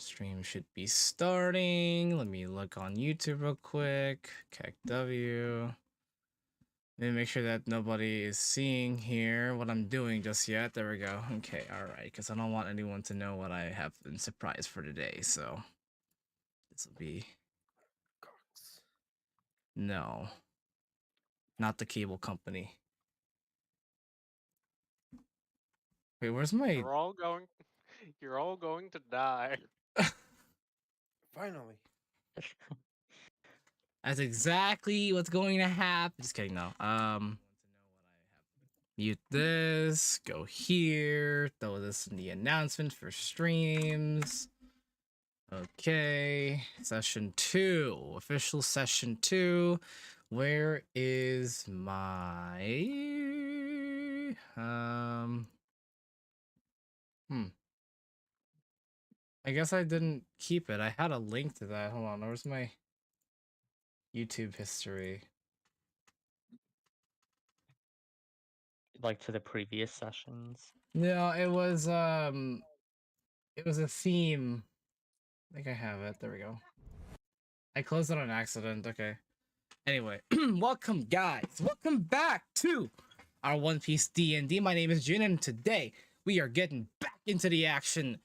Stream should be starting. Let me look on YouTube real quick. KW. Let me make sure that nobody is seeing here what I'm doing just yet. There we go. Okay, alright. Because I don't want anyone to know what I have in surprise for today. So this will be... No. Not the cable company. Wait, where's my... You're all going to die. Finally. That's exactly what's going to happen. Just kidding, no. Mute this. Go here. Throw this in the announcement for streams. Okay. Session 2. Official session 2. Where is my... I guess I didn't keep it. I had a link to that. Hold on. Where's my YouTube history? Like to the previous sessions? No, it was a theme. I think I have it. There we go. I closed it on accident. Okay. Anyway, welcome guys. Welcome back to our One Piece DND. My name is Jun, and today we are getting back into the action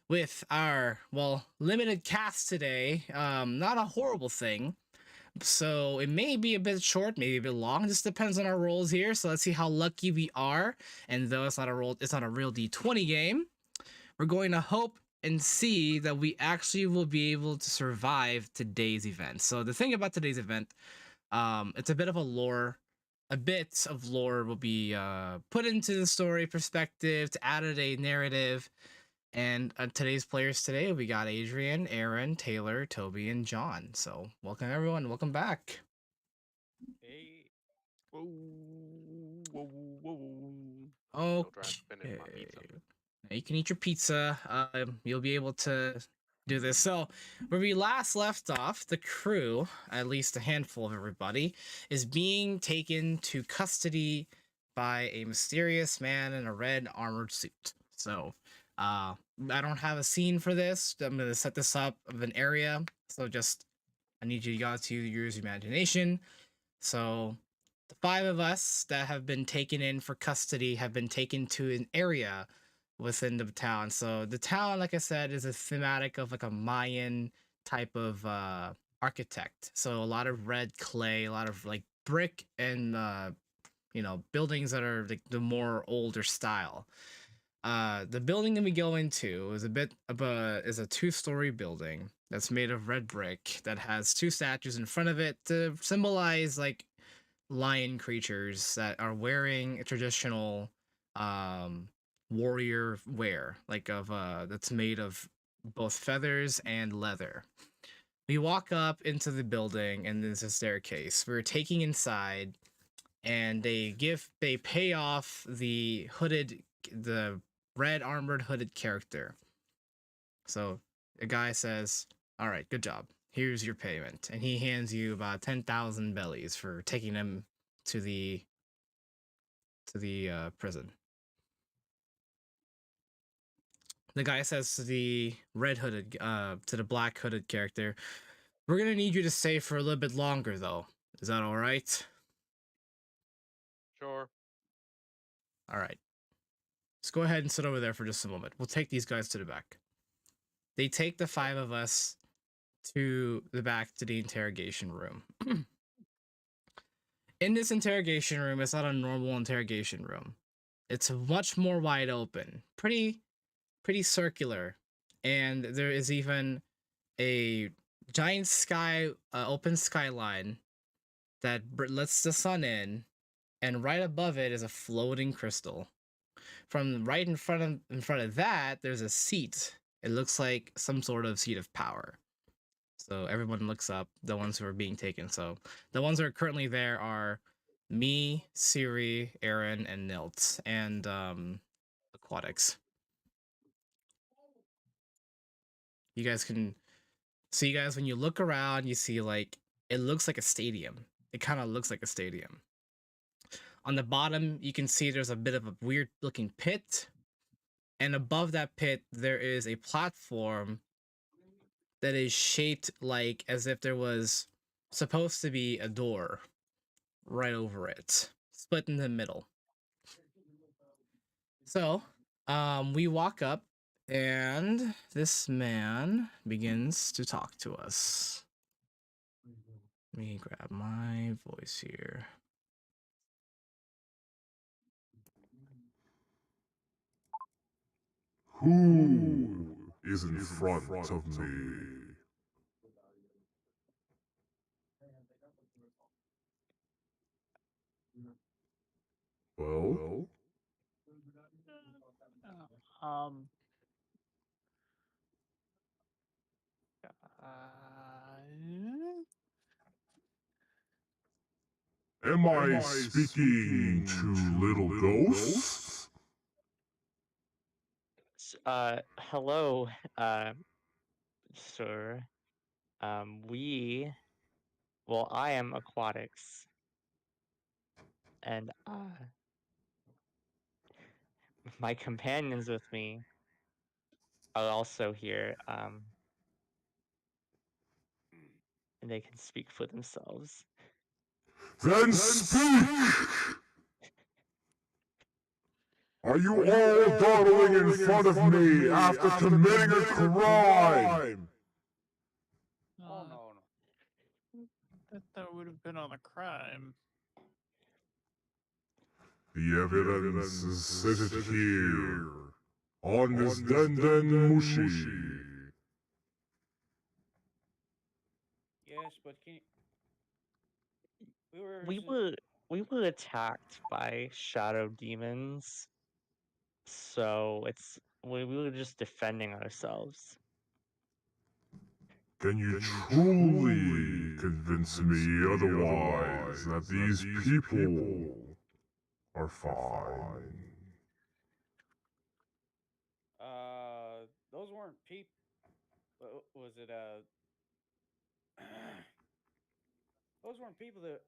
with our, well, limited cast today. Not a horrible thing. So it may be a bit short, maybe a bit long. Just depends on our rolls here. So let's see how lucky we are. And though it's not a real D20 game, we're going to hope and see that we actually will be able to survive today's event. So the thing about today's event, it's a bit of lore will be put into the story perspective to add a narrative. And today's players today, we got Adrian, Aaron, Taylor, Toby, and John. So welcome everyone, welcome back. Hey. Whoa, whoa, whoa. Okay. You can eat your pizza. You'll be able to do this. So where we last left off, the crew, at least a handful of everybody, is being taken to custody by a mysterious man in a red armored suit. So I don't have a scene for this. I'm gonna set this up of an area. So just I need you guys to use your imagination. So the 5 of us that have been taken in for custody have been taken to an area within the town. So the town, like I said, is a thematic of like a Mayan type of architect. So a lot of red clay, a lot of like brick and buildings that are like the more older style. The building that we go into is a 2-story building that's made of red brick that has 2 statues in front of it to symbolize like lion creatures that are wearing a traditional warrior wear, like of that's made of both feathers and leather. We walk up into the building and there's a staircase. We're taking inside and they pay off the red armored hooded character. So the guy says, "All right, good job. Here's your payment." And he hands you about 10,000 bellies for taking him to the prison. The guy says to the to the black hooded character, "We're gonna need you to stay for a little bit longer, though. Is that all right?" Sure. All right. Let's go ahead and sit over there for just a moment. We'll take these guys to the back. They take the 5 of us to the back to the interrogation room. In this interrogation room, it's not a normal interrogation room. It's much more wide open, pretty circular, and there is even a giant open skyline that lets the sun in, and right above it is a floating crystal. From right in front of that, there's a seat. It looks like some sort of seat of power. So everyone looks up, the ones who are being taken. So the ones that are currently there are me, Siri, Aaron, and Nilt, and Aquatics. You guys can see, guys, when you look around, you see like it looks like a stadium. It kind of looks like a stadium. On the bottom, you can see there's a bit of a weird looking pit. And above that pit, there is a platform that is shaped like as if there was supposed to be a door right over it, split in the middle. So, we walk up, and this man begins to talk to us. Let me grab my voice here. Who is in front of me? Well? Um. Am I speaking to little ghosts? Hello, sir. Well, I am aquatics, and my companions with me are also here. And they can speak for themselves. Then speak! Are you all dawdling in front of me after committing a crime? Oh no. That would have been on a crime. The evidence is seated here, on this DND Mushi. Yes, but can you... We were attacked by shadow demons, so we were just defending ourselves. Can you truly convince me otherwise that these people are fine? Those weren't people. Was it those weren't people that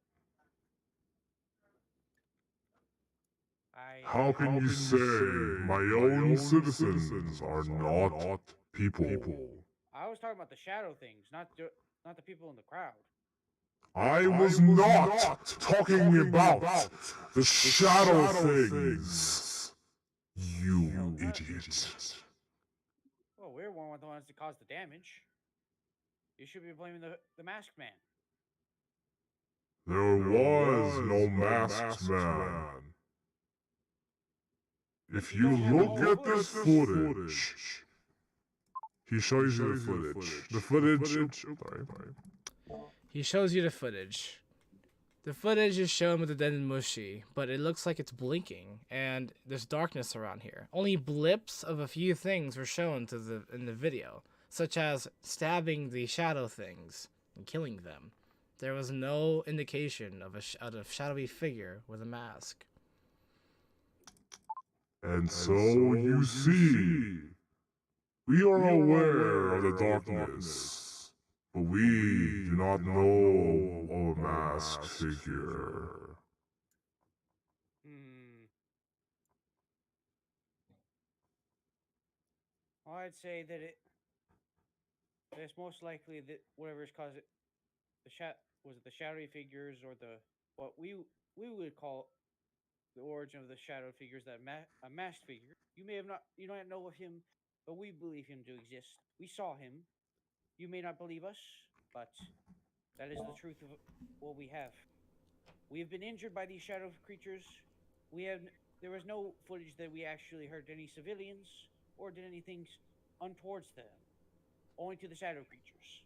How can you say my own citizens are not people? I was talking about the shadow things, not the people in the crowd. I was not talking about the shadow things, you idiot. Well, we're one of the ones that caused the damage. You should be blaming the masked man. There was no masked man. If you look at this footage, he shows you the footage. The footage. Sorry. He shows you the footage. The footage is shown with the Den Mushi, but it looks like it's blinking, and there's darkness around here. Only blips of a few things were shown in the video, such as stabbing the shadow things and killing them. There was no indication of a shadowy figure with a mask. And so you see, we are aware of the darkness, but we do not know of a masked figure. Well, I'd say that it's most likely that whatever's caused it, was it the shadowy figures or what we would call the origin of the shadow figures, that a masked figure. You don't know of him, but we believe him to exist. We saw him. You may not believe us, but that is the truth of what we have. We have been injured by these shadow creatures. There was no footage that we actually hurt any civilians or did anything untowards to them, only to the shadow creatures.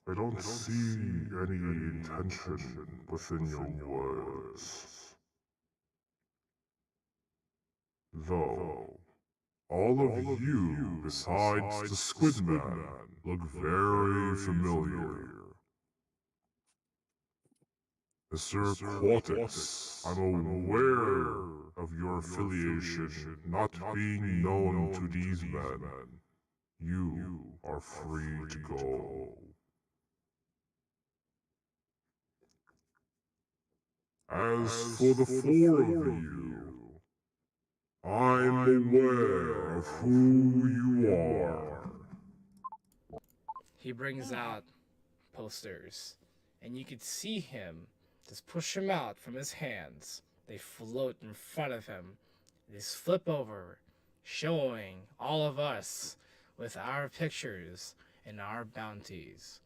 I don't see any intention within your words. Though, all of you, besides the Squid Man, look very familiar. Mr. Quartix, I'm aware of your affiliation not being known to these men. You are free to go. As for the four of you, I'm aware of who you are. He brings out posters, and you could see him just push them out from his hands. They float in front of him. They just flip over, showing all of us with our pictures and our bounties.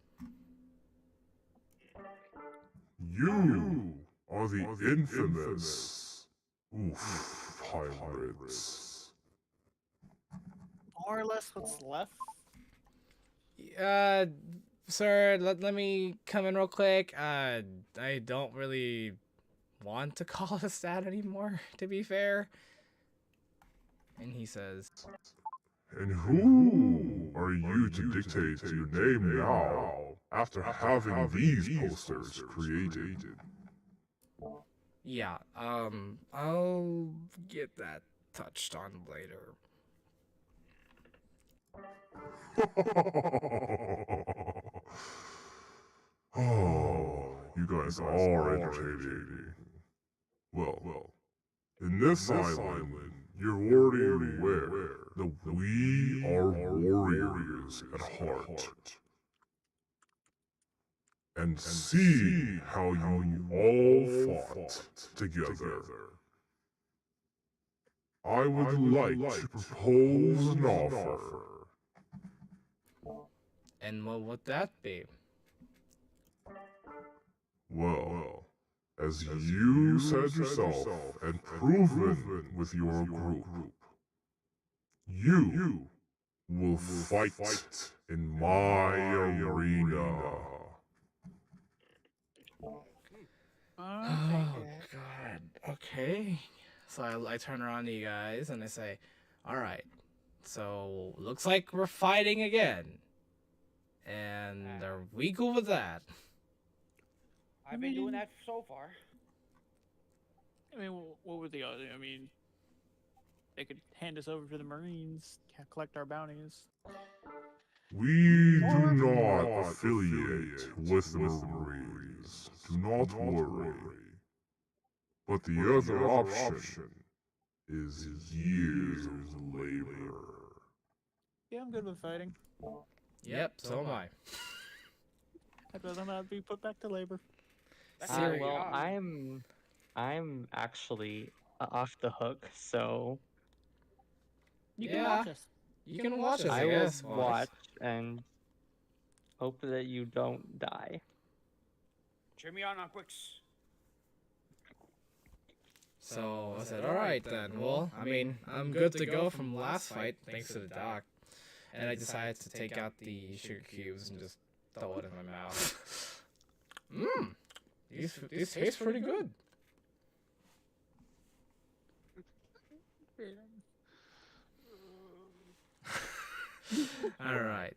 You are the infamous pirates. More or less what's left. Uh, sir, let me come in real quick. I don't really want to call us that anymore, to be fair. And he says, And who are you to dictate your name now, after having these posters created? yeah, I'll get that touched on later. Oh, you guys are entertaining. Well, in this island, you're already aware that we are warriors at heart. And see how you all fought together. I would like to propose an offer. And what would that be? Well, as you said yourself and proven with your group, you will fight in my arena. Oh, God. Okay. So I turn around to you guys and I say, alright, so looks like we're fighting again. And are we cool with that? I've been doing that so far. I mean, what were the other? I mean, they could hand us over to the Marines, collect our bounties. We do not affiliate with the Marines. Do not worry. But the other option is years of labor. Yeah, I'm good with fighting. Yep, so am I. I'd rather not be put back to labor. That's Siri. very Well, odd. I'm actually off the hook, so You can Yeah. watch us. You can watch us, I I will guess. boss. watch and hope that you don't die. Cheer me on, Quicks. So I said, alright then. Well, I mean, I'm good to go from last fight, thanks to the doc. And I decided to take out the sugar cubes and just throw it in my mouth. Mmm, these taste pretty good. Alright.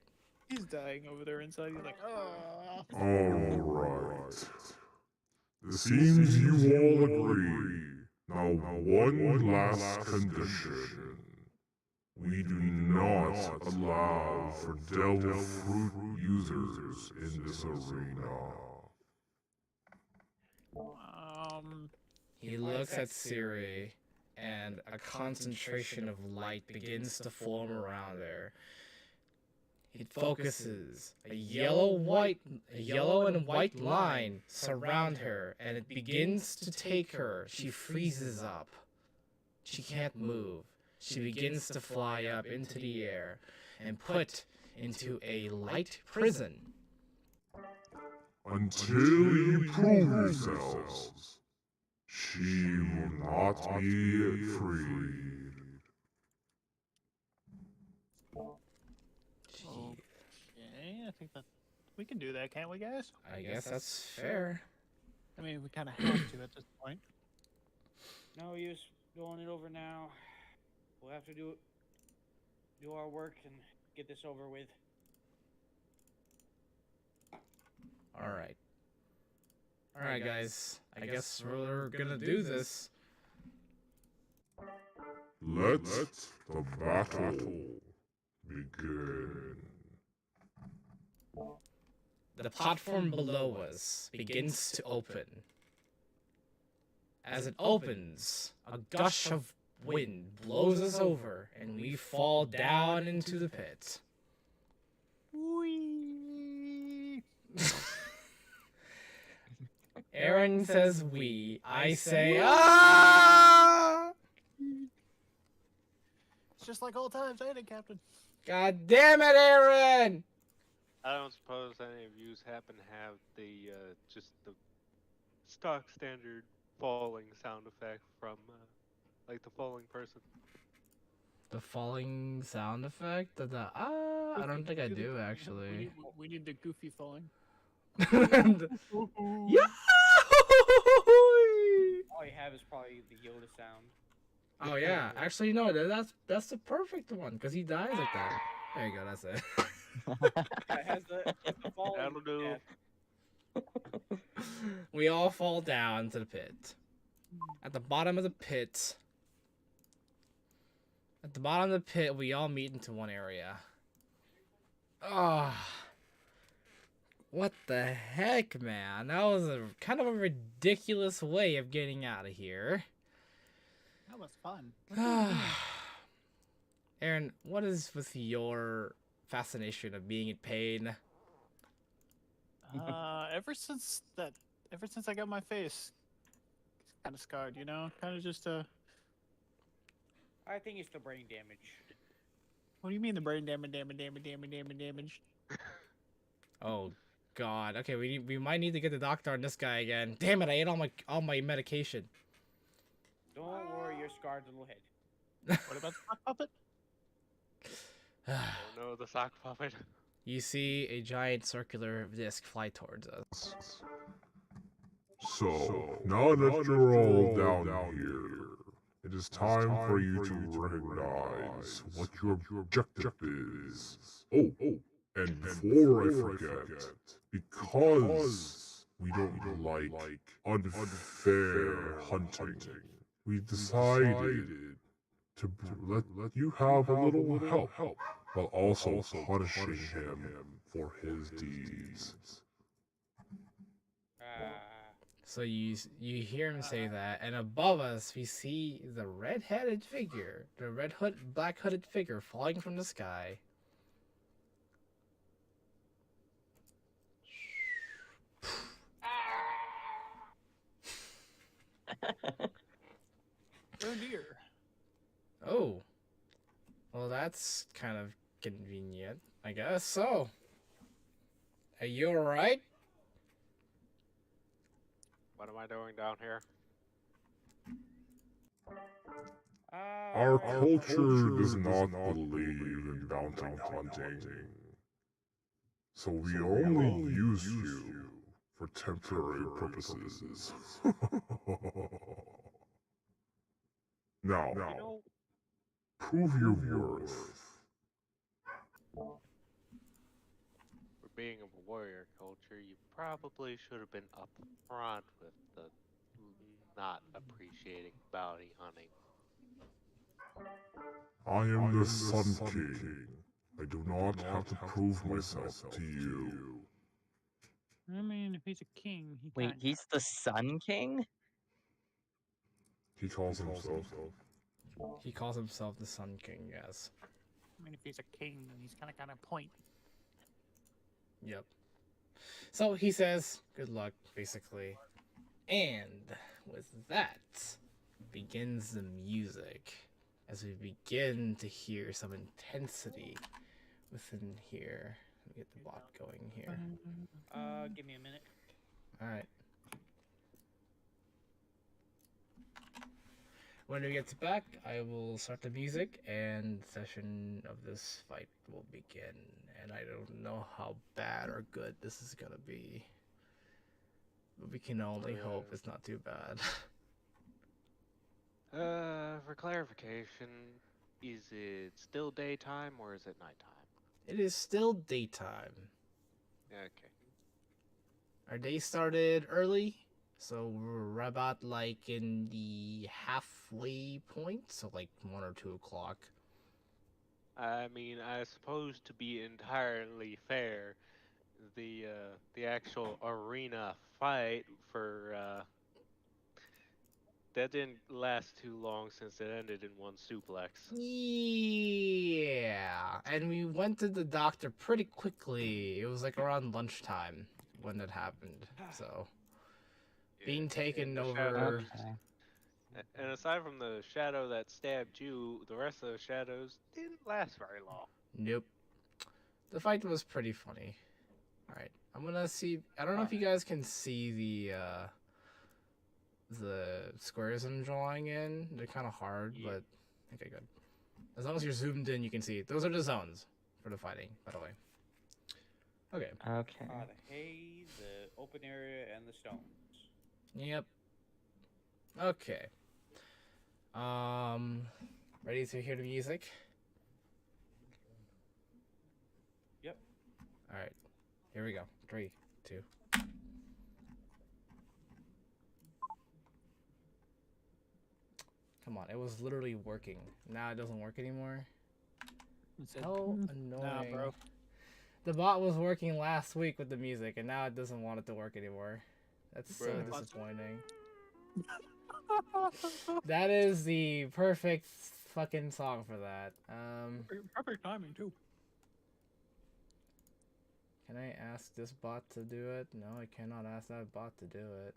He's dying over there inside. He's like, oh. Alright. It seems you all agree. Now one last condition. We do not allow for devil fruit users in this arena. He looks at Siri, and a concentration of light begins to form around her. It focuses. A yellow and white line surround her, and it begins to take her. She freezes up. She can't move. She begins to fly up into the air and put into a light prison. Until you prove yourselves, she will not be freed. Okay, I think that we can do that, can't we, guys? I guess that's fair. I mean, we kind of have to at this point. No use going it over now. We'll have to do our work and get this over with. Alright. Alright, guys. I guess we're gonna do this. Let the battle begin. The platform below us begins to open. As it opens, a gush of wind blows us over, and we fall down into the pit. Whee! Aaron says we. I say ah! It's just like old times, ain't it, Captain? God damn it, Aaron! I don't suppose any of you happen to have the just the stock standard falling sound effect from like the falling person. The falling sound effect? I don't think I do actually. We need the goofy falling. Yeah! All you have is probably the Yoda sound. Oh yeah, actually no, that's the perfect one because he dies like that. There you go, that's it. It has the falling. That'll do. death. We all fall down to the pit. At the bottom of the pit. At the bottom of the pit, we all meet into one area. Ah. What the heck, man? That was a kind of a ridiculous way of getting out of here. That was fun. Aaron, what is with your fascination of being in pain? Ever since I got my face kind of scarred, you know, kind of just I think it's the brain damage. What do you mean the brain damage? Oh God. Okay, we might need to get the doctor on this guy again. Damn it! I ate all my medication. Don't worry, your scarred little head. What about the sock puppet? Oh no, the sock puppet. You see a giant circular disc fly towards us. So, now that you're all down here, it is time for you to recognize what your objective is. Oh, and before I forget, because we don't like unfair hunting, we decided to let you have a little help, while also punishing him for his deeds. So you hear him say that, and above us we see the red-headed figure, the black hooded figure falling from the sky. Oh dear. Oh, well that's kind of convenient, I guess. So, are you alright? What am I doing down here? Our culture does not believe in bounty hunting, so we only use you for temporary purposes. Now, You know, prove your worth. for being of a warrior culture, you probably should have been up front with the not appreciating bounty hunting. I am the Sun King. I do not have to prove myself to you. I mean, if he's a king, he Wait, kinda- he's the Sun King? He calls himself. He calls himself the Sun King, yes. I mean, if he's a king, then he's kind of got a point. Yep. So he says, good luck, basically. And with that, begins the music. As we begin to hear some intensity within here. Let me get the bot going here. Give me a minute. Alright. When we get back, I will start the music and the session of this fight will begin. And I don't know how bad or good this is gonna be. But we can only hope it's not too bad. For clarification, is it still daytime or is it nighttime? It is still daytime. Okay. Our day started early, so we're about like in the halfway point, so like 1 or 2 o'clock. I mean, I suppose to be entirely fair, the actual arena fight for that didn't last too long since it ended in one suplex. Yeah, and we went to the doctor pretty quickly. It was like around lunchtime when that happened. So being taken the over. shadows- Okay. And aside from the shadow that stabbed you, the rest of the shadows didn't last very long. Nope. The fight was pretty funny. All right, I'm gonna see. I don't know if you guys can see the squares I'm drawing in. They're kind of hard, Yeah. but okay, good. As long as you're zoomed in, you can see. Those are the zones for the fighting, by the way. Okay. Okay. The hay, the open area, and the stones. Yep. Okay. Ready to hear the music? Yep. All right. Here we go. 3, 2. Come on, it was literally working. Now it doesn't work anymore. It said, How Nah, annoying. bro. The bot was working last week with the music, and now it doesn't want it to work anymore. That's so Bruh. disappointing. That is the perfect fucking song for that. Perfect timing too. Can I ask this bot to do it? No, I cannot ask that bot to do it.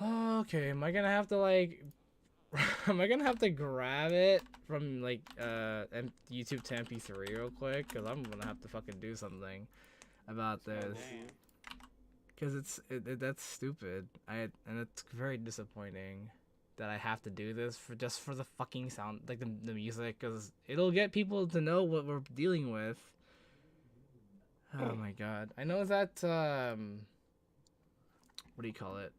Okay, am I gonna have to like am I gonna have to grab it from like YouTube to MP3 real quick? Cause I'm gonna have to fucking do something about this. Damn. Cause that's stupid. And it's very disappointing that I have to do this for the fucking sound, like the music, cause it'll get people to know what we're dealing with. Oh my god. I know that what do you call it?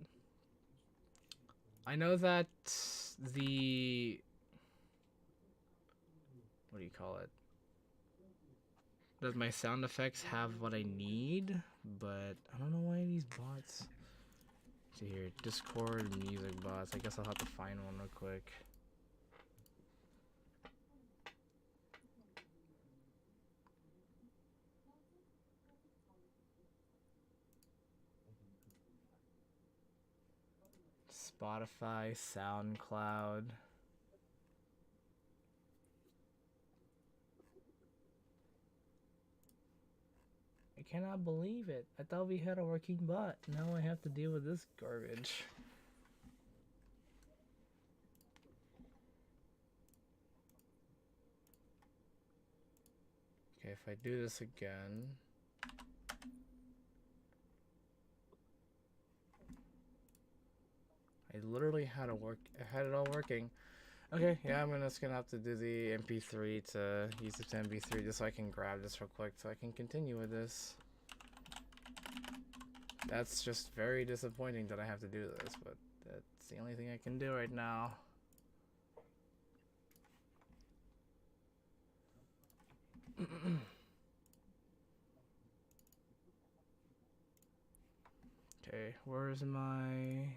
I know that the what do you call it? Does my sound effects have what I need? But I don't know why these bots. Let's see here, Discord music bots. I guess I'll have to find one real quick. Spotify, SoundCloud. I cannot believe it. I thought we had a working bot. Now I have to deal with this garbage. Okay, if I do this again. I literally had it all working. Okay, yeah, I'm just gonna have to do the MP3 to use the MP3 just so I can grab this real quick so I can continue with this. That's just very disappointing that I have to do this, but that's the only thing I can do right now. Okay, where's my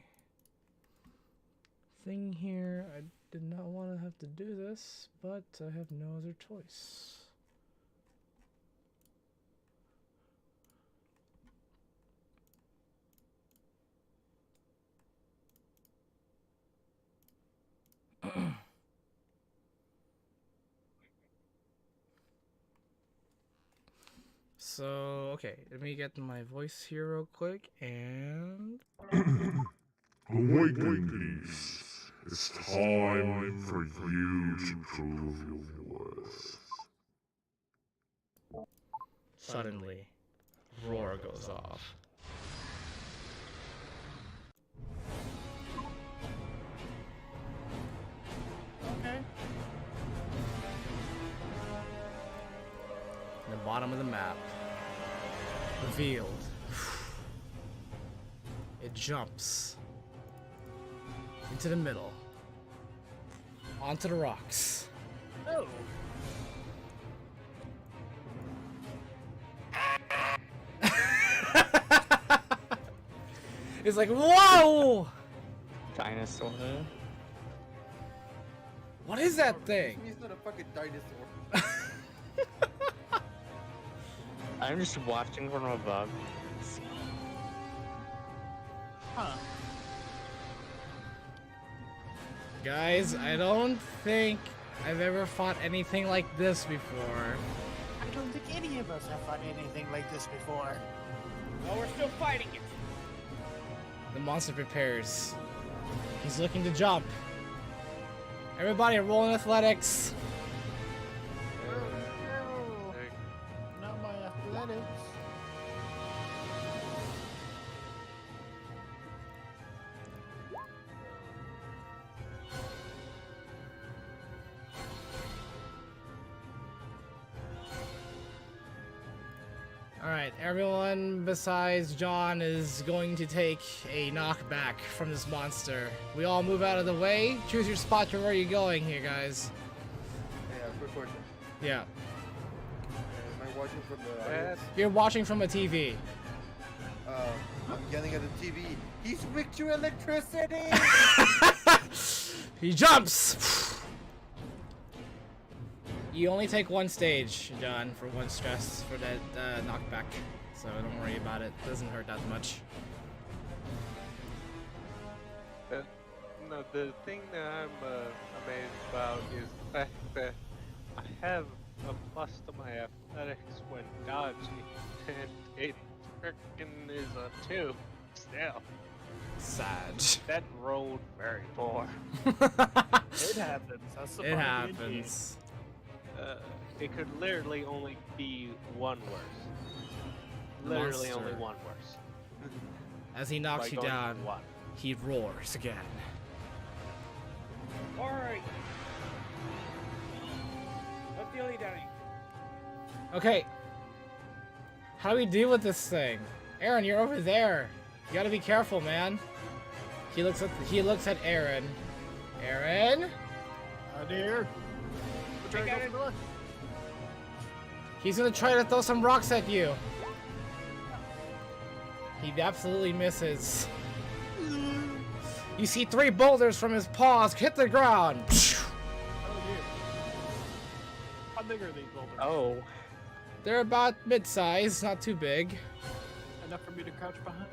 thing here? I did not want to have to do this, but I have no other choice. So, okay, let me get my voice here real quick, and Awaken, beast. It's time for you to prove your worth. suddenly, roar goes off. Okay. The bottom of the map. Revealed. It jumps into the middle. Onto the rocks. Oh. It's like, whoa! Dinosaur. What is that thing? He's not a fucking dinosaur. I'm just watching from above. Huh. Guys, I don't think I've ever fought anything like this before. I don't think any of us have fought anything like this before. No, we're still fighting it. The monster prepares. He's looking to jump. Everybody roll in athletics. Not my athletics. Alright, everyone besides John is going to take a knockback from this monster. We all move out of the way. Choose your spot to where you're going here, guys. Hey, quick question. Yeah. Am I watching from the Bad. audience? You're watching from a TV. I'm yelling at the TV. He's weak to electricity! He jumps! You only take one stage, John, for one stress for that knockback. So don't worry about it. Doesn't hurt that much. No, the thing that I'm amazed about is the fact that I have a plus to my athletics when dodging, and it frickin' is a 2 still. Sad. That rolled very poor. It happens. That's the It part of D&D. happens. It could literally only be one worse. Literally only Monster. one worse. As he knocks By you going down, one. he roars again. Alright. Let the lead down. Okay. How do we deal with this thing? Aaron, you're over there. You gotta be careful, man. He looks at Aaron. Aaron? Dear. We're trying to go for the left. He's gonna try to throw some rocks at you. He absolutely misses. You see 3 boulders from his paws hit the ground. Oh dear. How big are these boulders? Oh, They're about mid-size, not too big. Enough for me to crouch behind?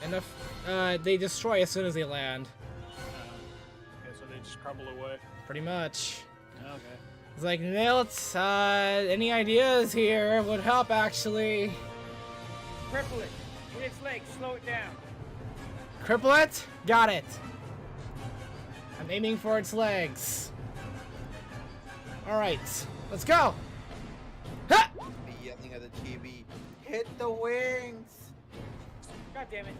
Enough. They destroy as soon as they land. Okay, so they just crumble away. Pretty much. Okay. It's like, Milt, any ideas here would help, actually. Cripple it. With its legs, slow it down. Cripple it? Got it. I'm aiming for its legs. Alright, let's go. Ha! Me yelling at the TV. Hit the wings! God damn it.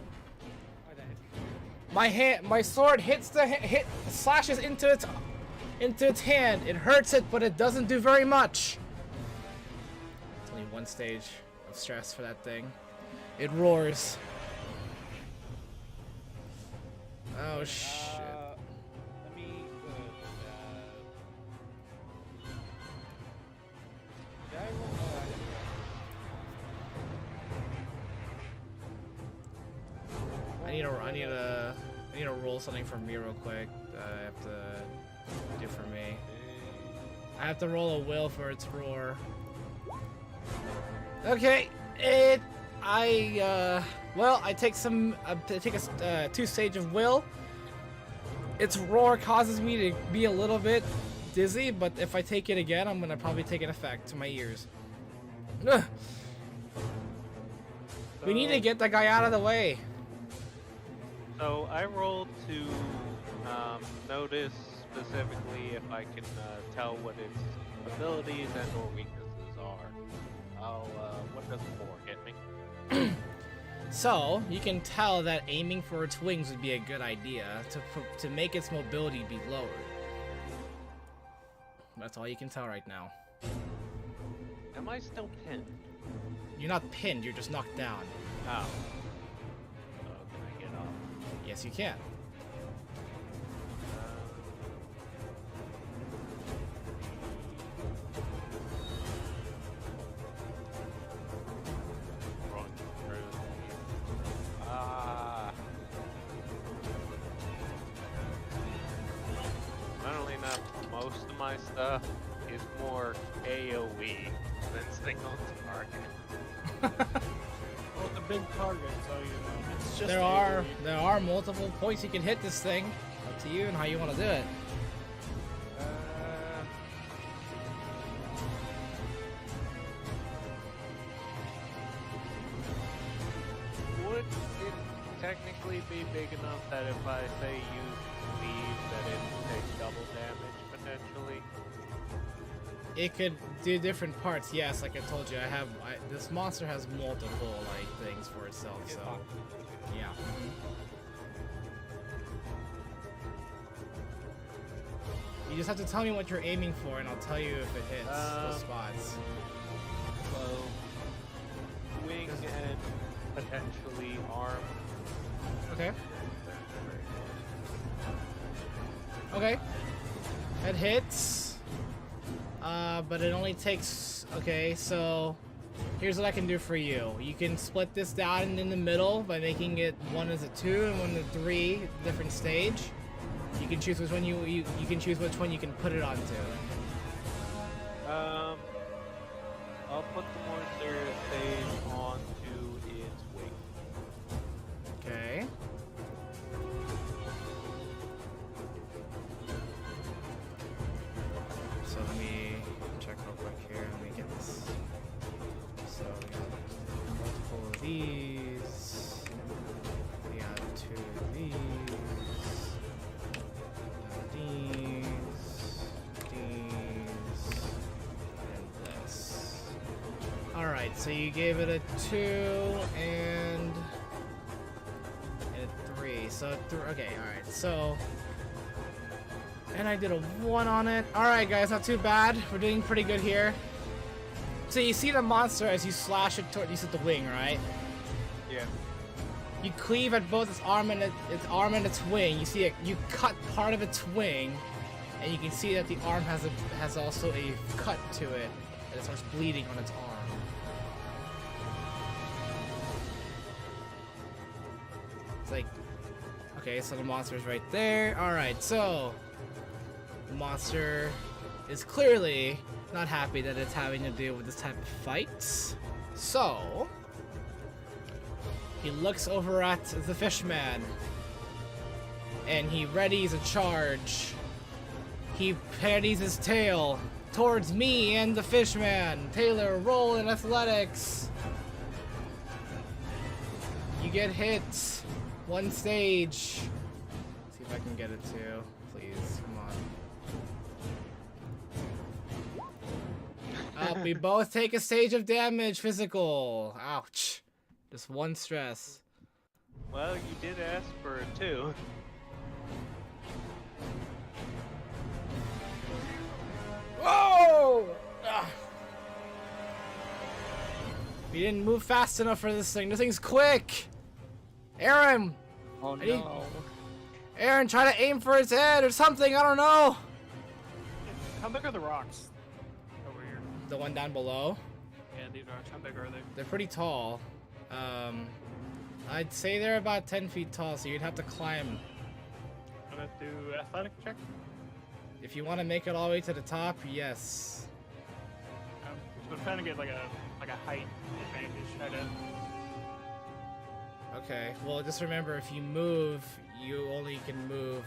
Why that? My sword hits slashes into its hand. It hurts it, but it doesn't do very much. It's only one stage of stress for that thing. It roars. Oh shit. Let me put, did I roll? Oh, I need to roll something for me real quick. I have to do for me. I have to roll a will for its roar. Okay, I take a 2 stage of will. Its roar causes me to be a little bit dizzy, but if I take it again, I'm gonna probably take an effect to my ears. Ugh. We need to get that guy out of the way. So I rolled to notice specifically if I can tell what its abilities and or weaknesses are. What does 4 get me? So, you can tell that aiming for its wings would be a good idea to make its mobility be lowered. That's all you can tell right now. Am I still pinned? You're not pinned, you're just knocked down. Oh. So can I get off? Yes, you can. Run through the... Funnily enough, most of my stuff is more AoE than single target. Well, the big target, so you know it's just. There are multiple points you can hit this thing. Up to you and how you want to do it. Would it technically be big enough that if I say use leave that it takes double damage potentially? It could do different parts. Yes, like I told you, this monster has multiple like things for itself. So yeah. You just have to tell me what you're aiming for, and I'll tell you if it hits those spots. So, wing and potentially arm. Okay. Okay. It hits. But it only takes. Okay, so here's what I can do for you. You can split this down in the middle by making it one as a 2 and one as a 3 different stage. You can choose which one you can choose which one you can put it onto. I'll put the monster stage onto its wing. Okay. So let me check real quick here. Let me get this. So we got multiple of these. We got 2 of these. And this. Alright, so you gave it a 2 and a 3. So, okay, alright, so. And I did a 1 on it. Alright, guys, not too bad. We're doing pretty good here. So, you see the monster as you slash it toward. You see the wing, right? Yeah. You cleave at both its arm and its wing. You see it. You cut part of its wing, and you can see that the arm has also a cut to it, and it starts bleeding on its arm. It's like, okay, so the monster's right there. All right, so the monster is clearly not happy that it's having to deal with this type of fights. So he looks over at the fishman, and he readies a charge. He readies his tail towards me and the fishman. Taylor, roll in athletics. You get hit. 1 stage. See if I can get it too. Please, come on. We both take a stage of damage, physical. Ouch. Just 1 stress. Well, you did ask for a 2. Whoa! Ugh. We didn't move fast enough for this thing. This thing's quick. Aaron! Oh no. Aaron, try to aim for its head or something. I don't know. How big are the rocks over here? The one down below. Yeah, these rocks. How big are they? They're pretty tall. I'd say they're about 10 feet tall, so you'd have to climb. I'm gonna do athletic check. If you want to make it all the way to the top, yes. I'm trying to get like a height advantage. Try to. Okay, well, just remember, if you move, you only can move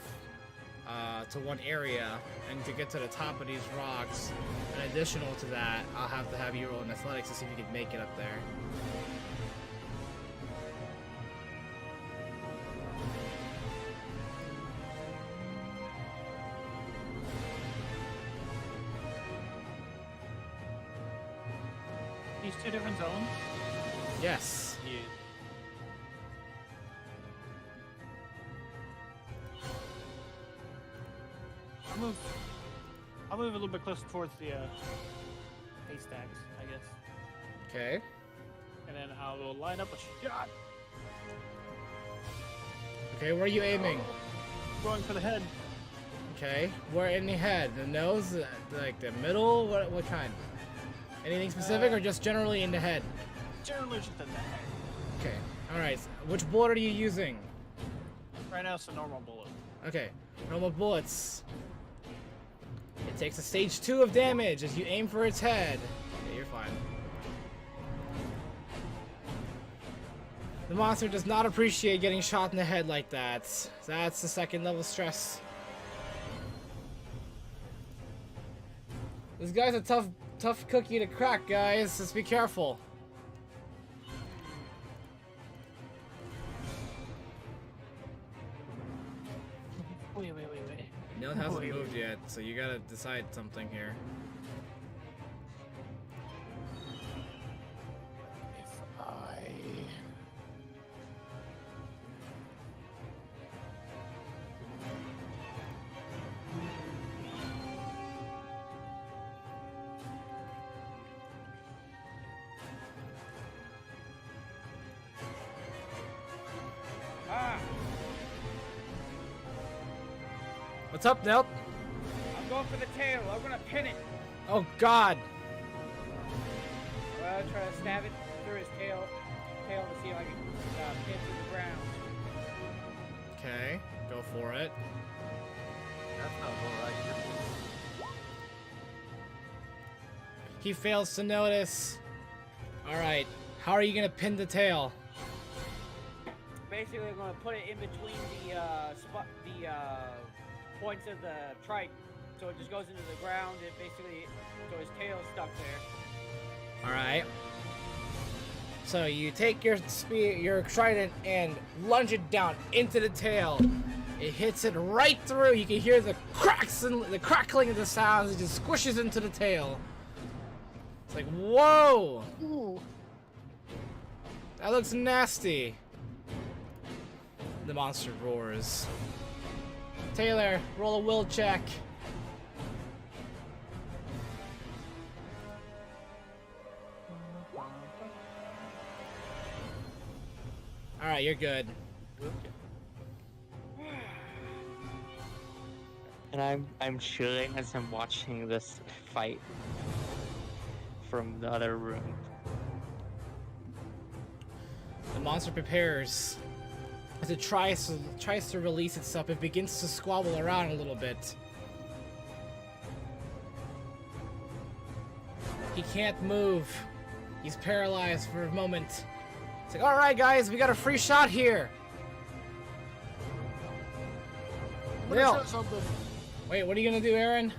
to one area, and to get to the top of these rocks, and additional to that, I'll have to have you roll in athletics to see if you can make it up there. These 2 different zones. Yes. Yeah. I'll move a little bit closer towards the haystacks, I guess. Okay. And then I will line up a shot. Okay, where are you aiming? Going for the head. Okay, where in the head? The nose? Like the middle? What kind? Anything specific or just generally in the head? Generally just in the head. Okay, alright. Which bullet are you using? Right now it's a normal bullet. Okay, normal bullets. It takes a stage 2 of damage as you aim for its head. Okay, you're fine. The monster does not appreciate getting shot in the head like that. That's the second level stress. This guy's a tough cookie to crack, guys. Just be careful. Wait. Neil hasn't Wait. moved yet, so you gotta decide something here. If I... Ah! What's up, Nelt? I'm going for the tail. I'm gonna pin it. Oh God! Well, try to stab it through his tail to see if I can pin it to the ground. Okay, go for it. That sounds alright. He fails to notice. Alright, how are you gonna pin the tail? Basically, I'm gonna put it in between the points of the trike, so it just goes into the ground. And basically, so his tail's stuck there. Alright. So you take your spear, your trident, and lunge it down into the tail. It hits it right through. You can hear the cracks and the crackling of the sounds. It just squishes into the tail. It's like, whoa! Ooh. That looks nasty. The monster roars. Taylor, roll a will check. Alright, you're good. And I'm chilling as I'm watching this fight from the other room. The monster prepares. As it tries to release itself, it begins to squabble around a little bit. He can't move. He's paralyzed for a moment. It's like, alright guys, we got a free shot here. Will. Something. Wait, what are you gonna do, Aaron?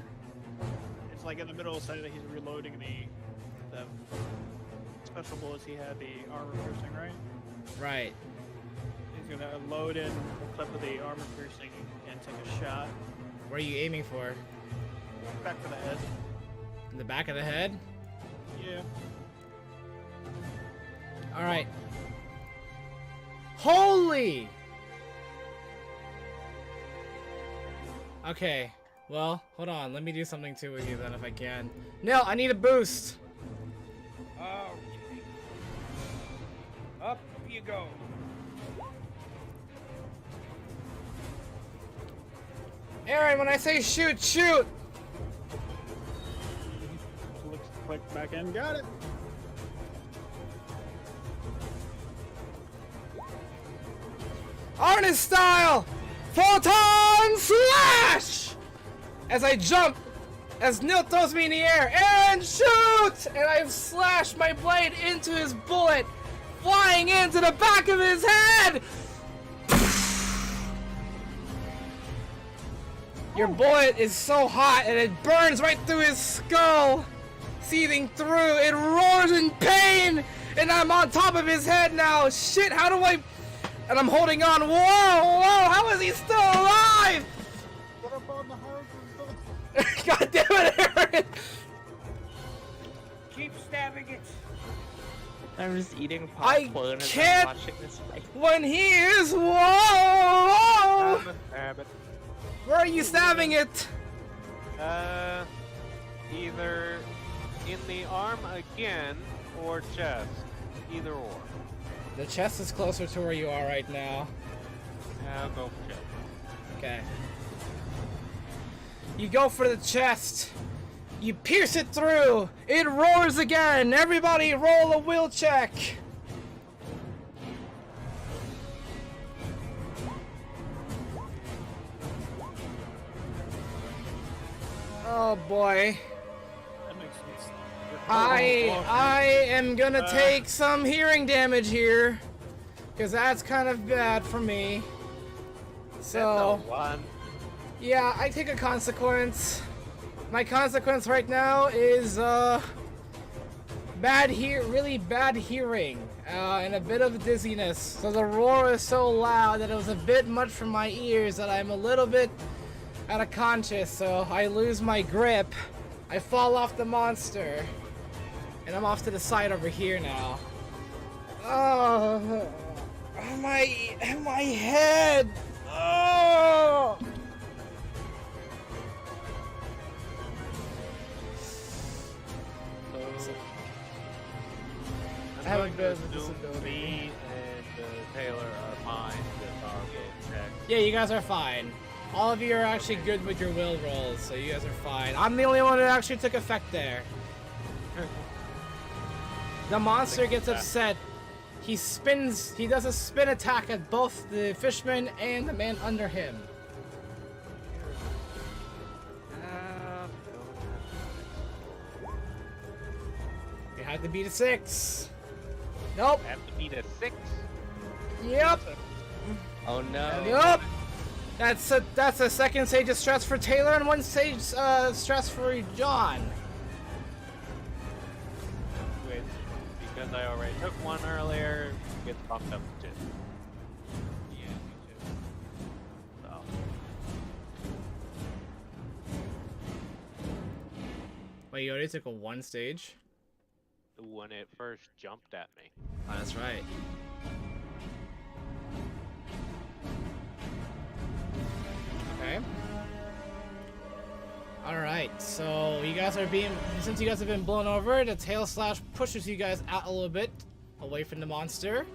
It's like in the middle, so that he's reloading the special bullets he had, the armor piercing, right? Right. He's gonna load in a clip of the armor piercing and take a shot. Where are you aiming for? Back to the head. In the back of the head? Yeah. Alright. Holy! Okay. Well, hold on. Let me do something too with you then if I can. Nell, I need a boost! Oh. Up you go. Aaron, when I say shoot, shoot! Looks click back in. Got it. Artist style! Photon slash! As I jump, as Nil throws me in the air, Aaron, shoot! And I slash my blade into his bullet, flying into the back of his head! Your bullet is so hot and it burns right through his skull, seething through. It roars in pain, and I'm on top of his head now. Shit, how do I... And I'm holding on. Whoa, whoa, how is he still alive? What up on the house? God damn it, Aaron! Keep stabbing it. I'm just eating I popcorn as can't- I'm watching this fight. When he is... Whoa! Stab it. Where are you stabbing it? Either in the arm again or chest. Either or. The chest is closer to where you are right now. I'll go for chest. Okay. You go for the chest. You pierce it through. It roars again. Everybody roll a will check. Oh boy. That makes sense. I am gonna take some hearing damage here. because that's kind of bad for me. That's So, a 1. yeah, I take a consequence. My consequence right now is really bad hearing, and a bit of dizziness. So the roar is so loud that it was a bit much for my ears that I'm a little bit out of conscious. So I lose my grip. I fall off the monster, and I'm off to the side over here now. Oh, my head. Oh. I have a bit of a disability. Me and Taylor are fine with our will checks. Yeah, you guys are fine. All of you are actually good with your will rolls, so you guys are fine. I'm the only one that actually took effect there. The monster gets upset. He does a spin attack at both the fishman and the man under him. You have to beat a 6. Nope. I have to beat a 6. Yep. Oh no. Yep. That's a second stage of stress for Taylor and 1 stage stress for John. Which, because I already took 1 earlier, gets bumped up to 2. Yeah, me too. So. Wait, you already took a 1 stage? When it first jumped at me. Oh, that's right. Okay. Alright, so you guys are since you guys have been blown over, the tail slash pushes you guys out a little bit away from the monster.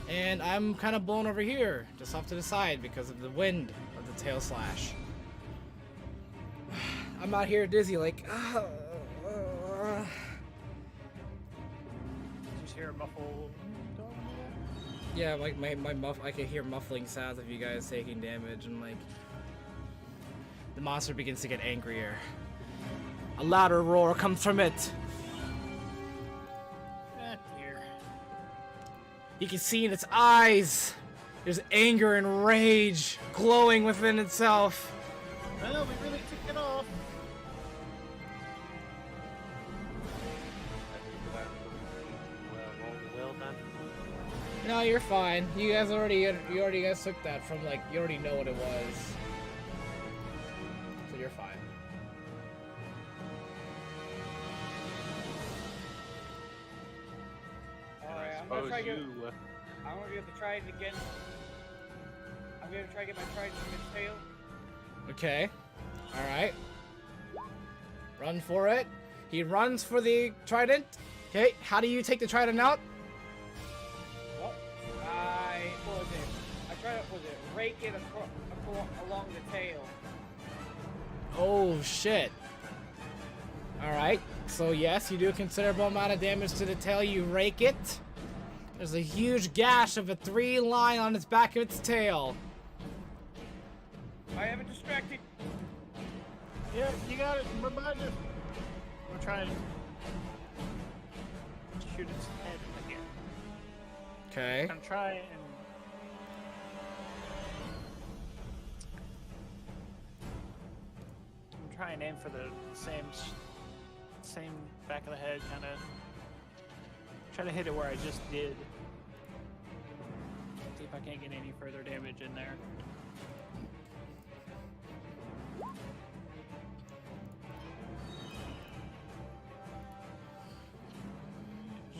And I'm kind of blown over here, just off to the side because of the wind of the tail slash. I'm out here dizzy like, Just hear a muffle. yeah, like I can hear muffling sounds of you guys taking damage, and like the monster begins to get angrier. A louder roar comes from it. Ah, dear. You can see in its eyes there's anger and rage glowing within itself. Well, we really took it off. Roll the will then. No, you're fine. You already guys took that from like you already know what it was. So you're fine. Alright, I'm Suppose gonna you. try it again. I'm gonna try to get my trident in its tail. Okay. Alright. Run for it. He runs for the trident. Okay, how do you take the trident out? Well, what was it? I tried to, rake it along the tail. Oh shit. Alright, so yes, you do a considerable amount of damage to the tail. You rake it. There's a huge gash of a 3 line on its back of its tail. I have it distracted. Yeah, you got it. We're behind you. We're trying to shoot its head again. Okay. I'm gonna try and. I'm trying to aim for the same back of the head, kind of. Try to hit it where I just did. See if I can't get any further damage in there.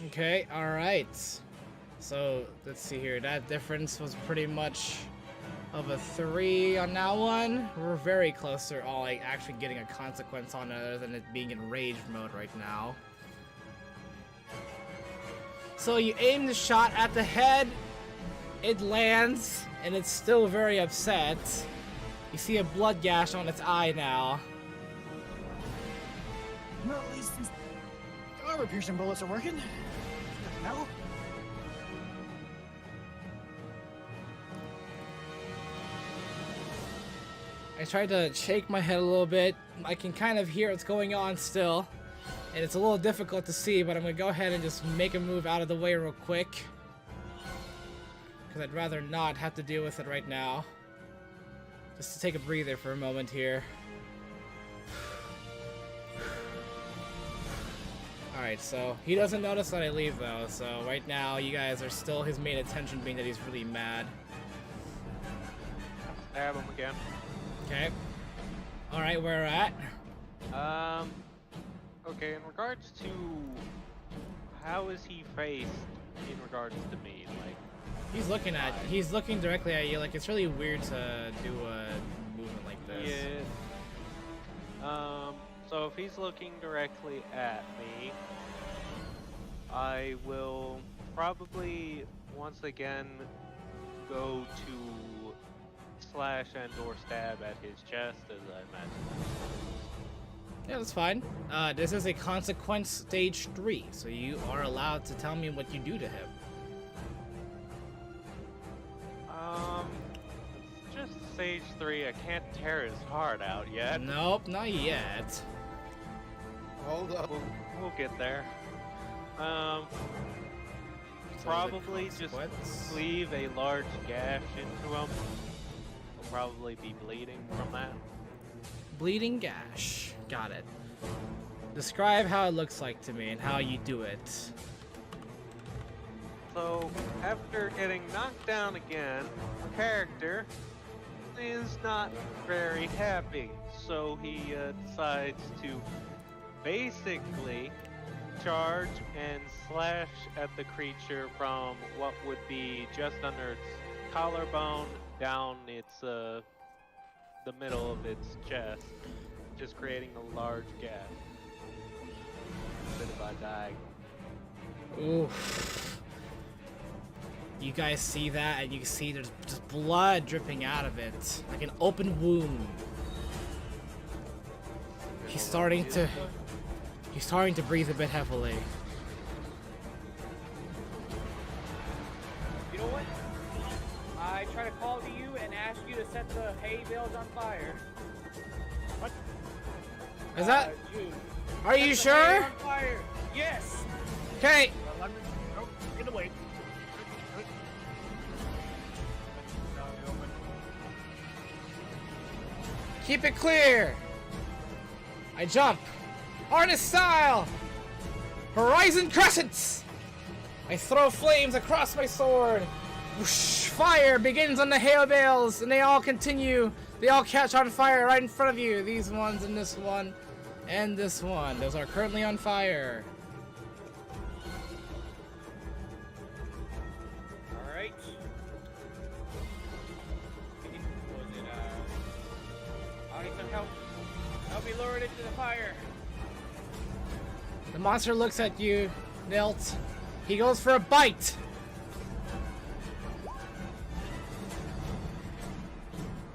Okay, alright. So, let's see here. That difference was pretty much of a 3 on that one. We're very close to all like actually getting a consequence on it other than it being in rage mode right now. So you aim the shot at the head, it lands, and it's still very upset. You see a blood gash on its eye now. Well, at least these armor-piercing bullets are working. No. I tried to shake my head a little bit. I can kind of hear what's going on still. And it's a little difficult to see, but I'm gonna go ahead and just make a move out of the way real quick. because I'd rather not have to deal with it right now. Just to take a breather for a moment here. Alright, so he doesn't notice that I leave though, so right now you guys are still his main attention, being that he's really mad. Stab him again. Okay. Alright, where we're at? Okay, in regards to how is he faced in regards to me? Like, He's looking directly at you. Like, it's really weird to do a movement like this. yeah. So if he's looking directly at me, I will probably once again go to slash and or stab at his chest, as I imagine. Yeah, that's fine. This is a consequence stage 3, so you are allowed to tell me what you do to him. It's just stage 3. I can't tear his heart out yet. Nope, not yet. Hold up. We'll get there. So Probably the just consequence. leave a large gash into him. He'll probably be bleeding from that. Bleeding gash. Got it. Describe how it looks like to me and how you do it. So, after getting knocked down again, the character is not very happy. So he decides to basically charge and slash at the creature from what would be just under its collarbone down its the middle of its chest, just creating a large gap. A bit of a diagonal. Oof. You guys see that, and you can see there's just blood dripping out of it, like an open wound. He's starting to breathe a bit heavily. You know what? I try to call to you and ask you to set the hay bales on fire. What? Is that? Jude. Are you Set the hay sure? on fire. Yes. Okay. Let me. Nope. Get away. Keep it clear. I jump. Artist style. Horizon crescents. I throw flames across my sword. Whoosh, fire begins on the hail bales, and they all continue. They all catch on fire right in front of you. These ones and this one and this one. Those are currently on fire. All right. Was it? I need some help. Help me lower it into the fire. The monster looks at you, Nilt. He goes for a bite.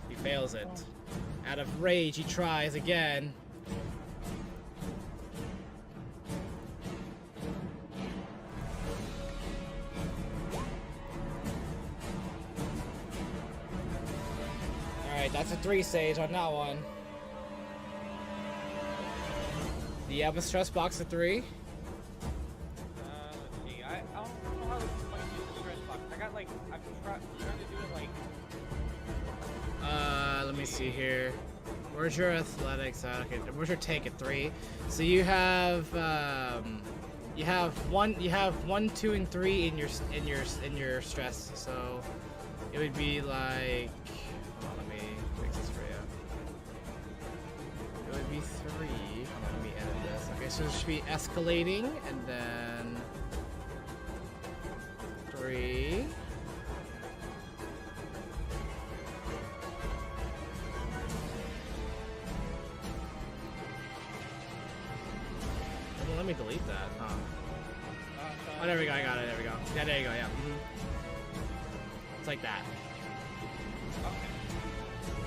He fails it. Out of rage, he tries again. Alright, that's a 3 stage on that one. Do you have a stress box of 3? Let's see. I don't know how to like, use the stress box. I got like I'm trying to do it like. Let me see here. Where's your athletics at? Okay, where's your take at 3? So you have 1, 2, and 3 in your stress. So it would be like, hold on, let me fix this for you. It would be 3. Hold on, let me edit this. Okay, so it should be escalating, and then 3. Well, let me delete that. Huh. Oh, there we go. I got it. There we go. Yeah, there you go. Yeah. It's like that.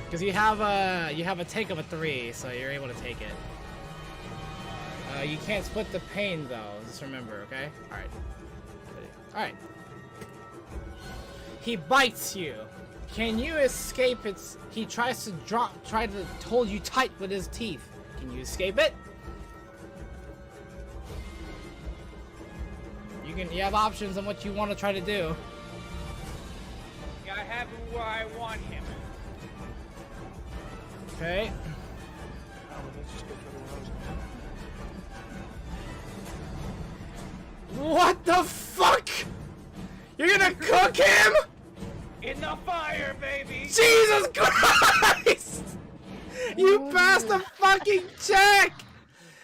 Because you have a take of a 3, so you're able to take it. You can't split the pain though. Just remember, okay? All right. All right. He bites you. Can you escape its? He tries to try to hold you tight with his teeth. Can you escape it? You have options on what you want to try to do. have him where I want him. Okay. Oh, well, let's just go for the rose. What the fuck? You're gonna cook him? In the fire, baby! Jesus Christ! You passed the fucking check!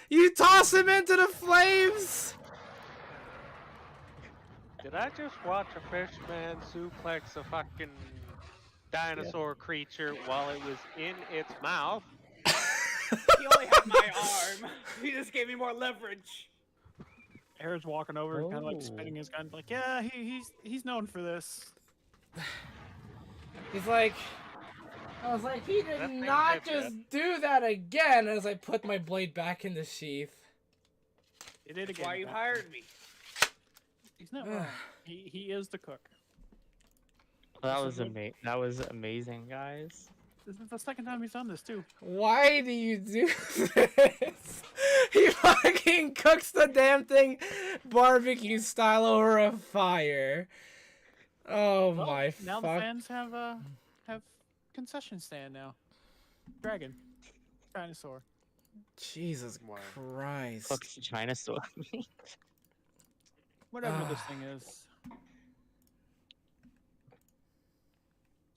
You toss him into the flames! Did I just watch a fish man suplex a fucking dinosaur creature while it was in its mouth? He only had my arm. He just gave me more leverage. Aaron's walking over, kind of like Oh. spinning his gun, like, yeah, he's known for this. He's like, I was like, he did That thing not did just do that again as I put my blade back in the sheath. He did That's again. why you but hired me. He's not wrong. He is the cook. That So was good. That was amazing, guys. This is the second time he's done this too. Why do you do this? He fucking cooks the damn thing barbecue style over a fire. Oh Well, my now the fuck. fans have concession stand now. Dragon, dinosaur. Jesus Wow. Christ. Cooks China store. Whatever this thing is.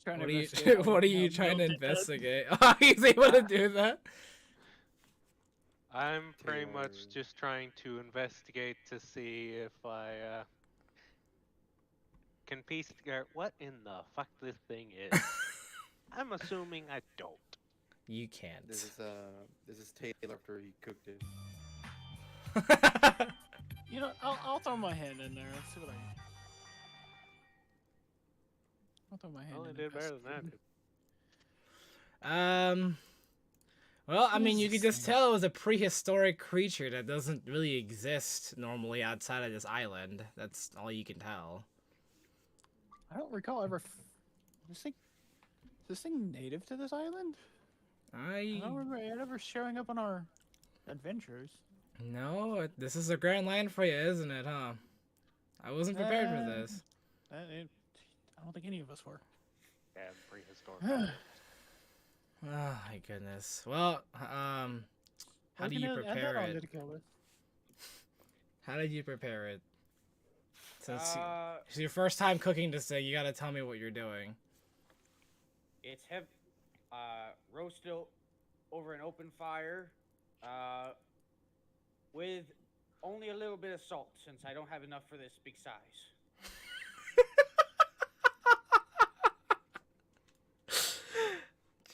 Trying to What are you investigate what are how you trying to Bill did that. investigate? Oh, he's able to do that? I'm pretty much Taylor. just trying to investigate to see if I can piece together what in the fuck this thing is. I'm assuming I don't. You can't. This is Taylor after he cooked it. You know, I'll throw my hand in there. Let's see what I get. I'll throw my hand Only in did there. better than that. did. Well, I What mean, is you could this just thing? tell it was a prehistoric creature that doesn't really exist normally outside of this island. That's all you can tell. I don't recall ever. Is this thing native to this island? I don't remember it ever showing up on our adventures. No, this is a grand land for you, isn't it, huh? I wasn't prepared for this. I don't think any of us were. Damn prehistoric. Oh my goodness. Well, how do you prepare it? How did you prepare it? Since it's your first time cooking this thing, you gotta tell me what you're doing. It's roasted over an open fire, with only a little bit of salt, since I don't have enough for this big size.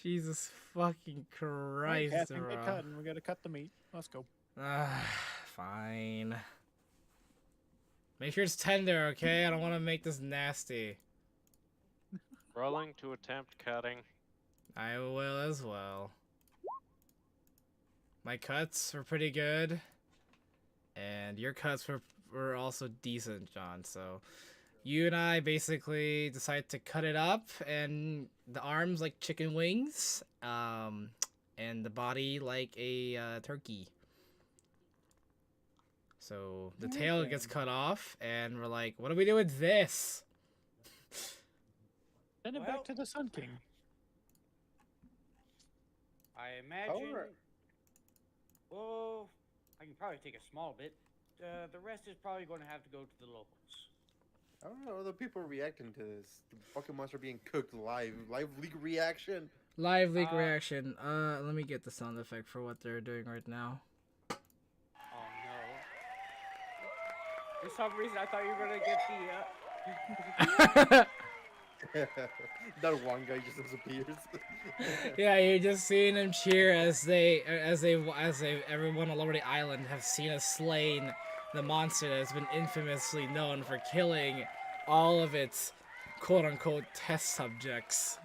Jesus fucking Christ, Casting, bro. get cutting. We gotta cut the meat. Let's go. Fine. Make sure it's tender, okay? I don't want to make this nasty. Rolling to attempt cutting. I will as well. My cuts were pretty good. And your cuts were also decent, John. So you and I basically decided to cut it up, and the arms like chicken wings, and the body like a turkey. So the tail gets cut off, and we're like, what do we do with this? Send it Well- back to the Sun King. I imagine. Alright. Well, I can probably take a small bit. The rest is probably going to have to go to the locals. I don't know. Other people are reacting to this. The fucking monster being cooked live. Live leak reaction. Live leak Uh, reaction. Let me get the sound effect for what they're doing right now. Oh no. For some reason, I thought you were going to get the. That one guy just disappears. Yeah, you're just seeing them cheer as everyone all over the island have seen us slain the monster that has been infamously known for killing all of its quote-unquote test subjects.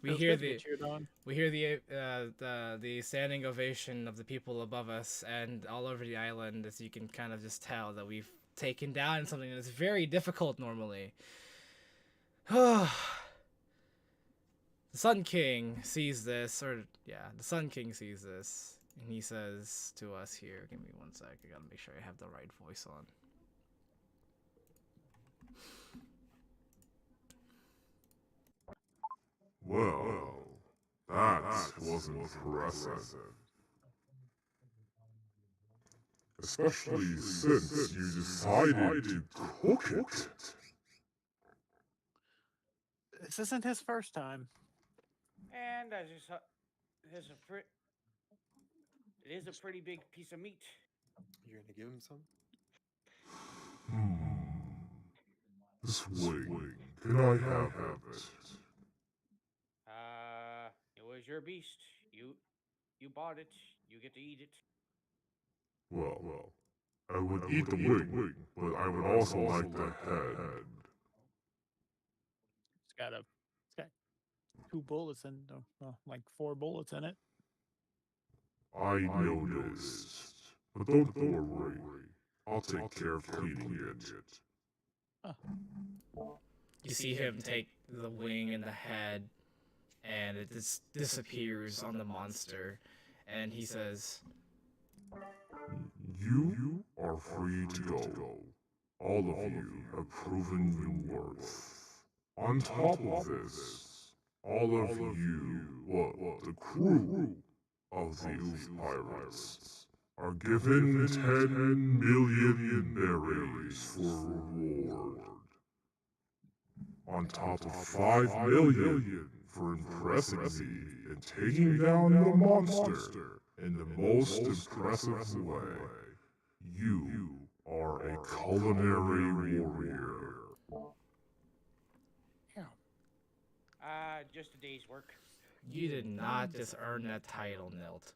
We Feels hear good to the get cheered on. we hear the standing ovation of the people above us and all over the island, as you can kind of just tell that we've taken down something that's very difficult normally. The Sun King sees this, the Sun King sees this, and he says to us here, give me one sec, I gotta make sure I have the right voice on. Well, that was impressive. Especially since you decided to cook it. This isn't his first time. And as you saw, it is a pretty big piece of meat. You're gonna give him some? This wing, can I have it? It was your beast. You bought it. You get to eat it. Well, I would eat the wing, but I would also like the head. It's got 2 bullets in, like 4 bullets in it. I noticed. But don't worry. I'll take care of cleaning it. You see him take the wing and the head, and it just disappears on the monster. And he says, You are free to go. All of you have proven your worth. On top of this, all of you, the crew of the Oof Pirates, are given 10 million berries for reward. On top of 5 million for impressing me and taking down the monster in the most impressive way. You are a culinary warrior. Yeah. Just a day's work. "You did not just earn that title, Nilt.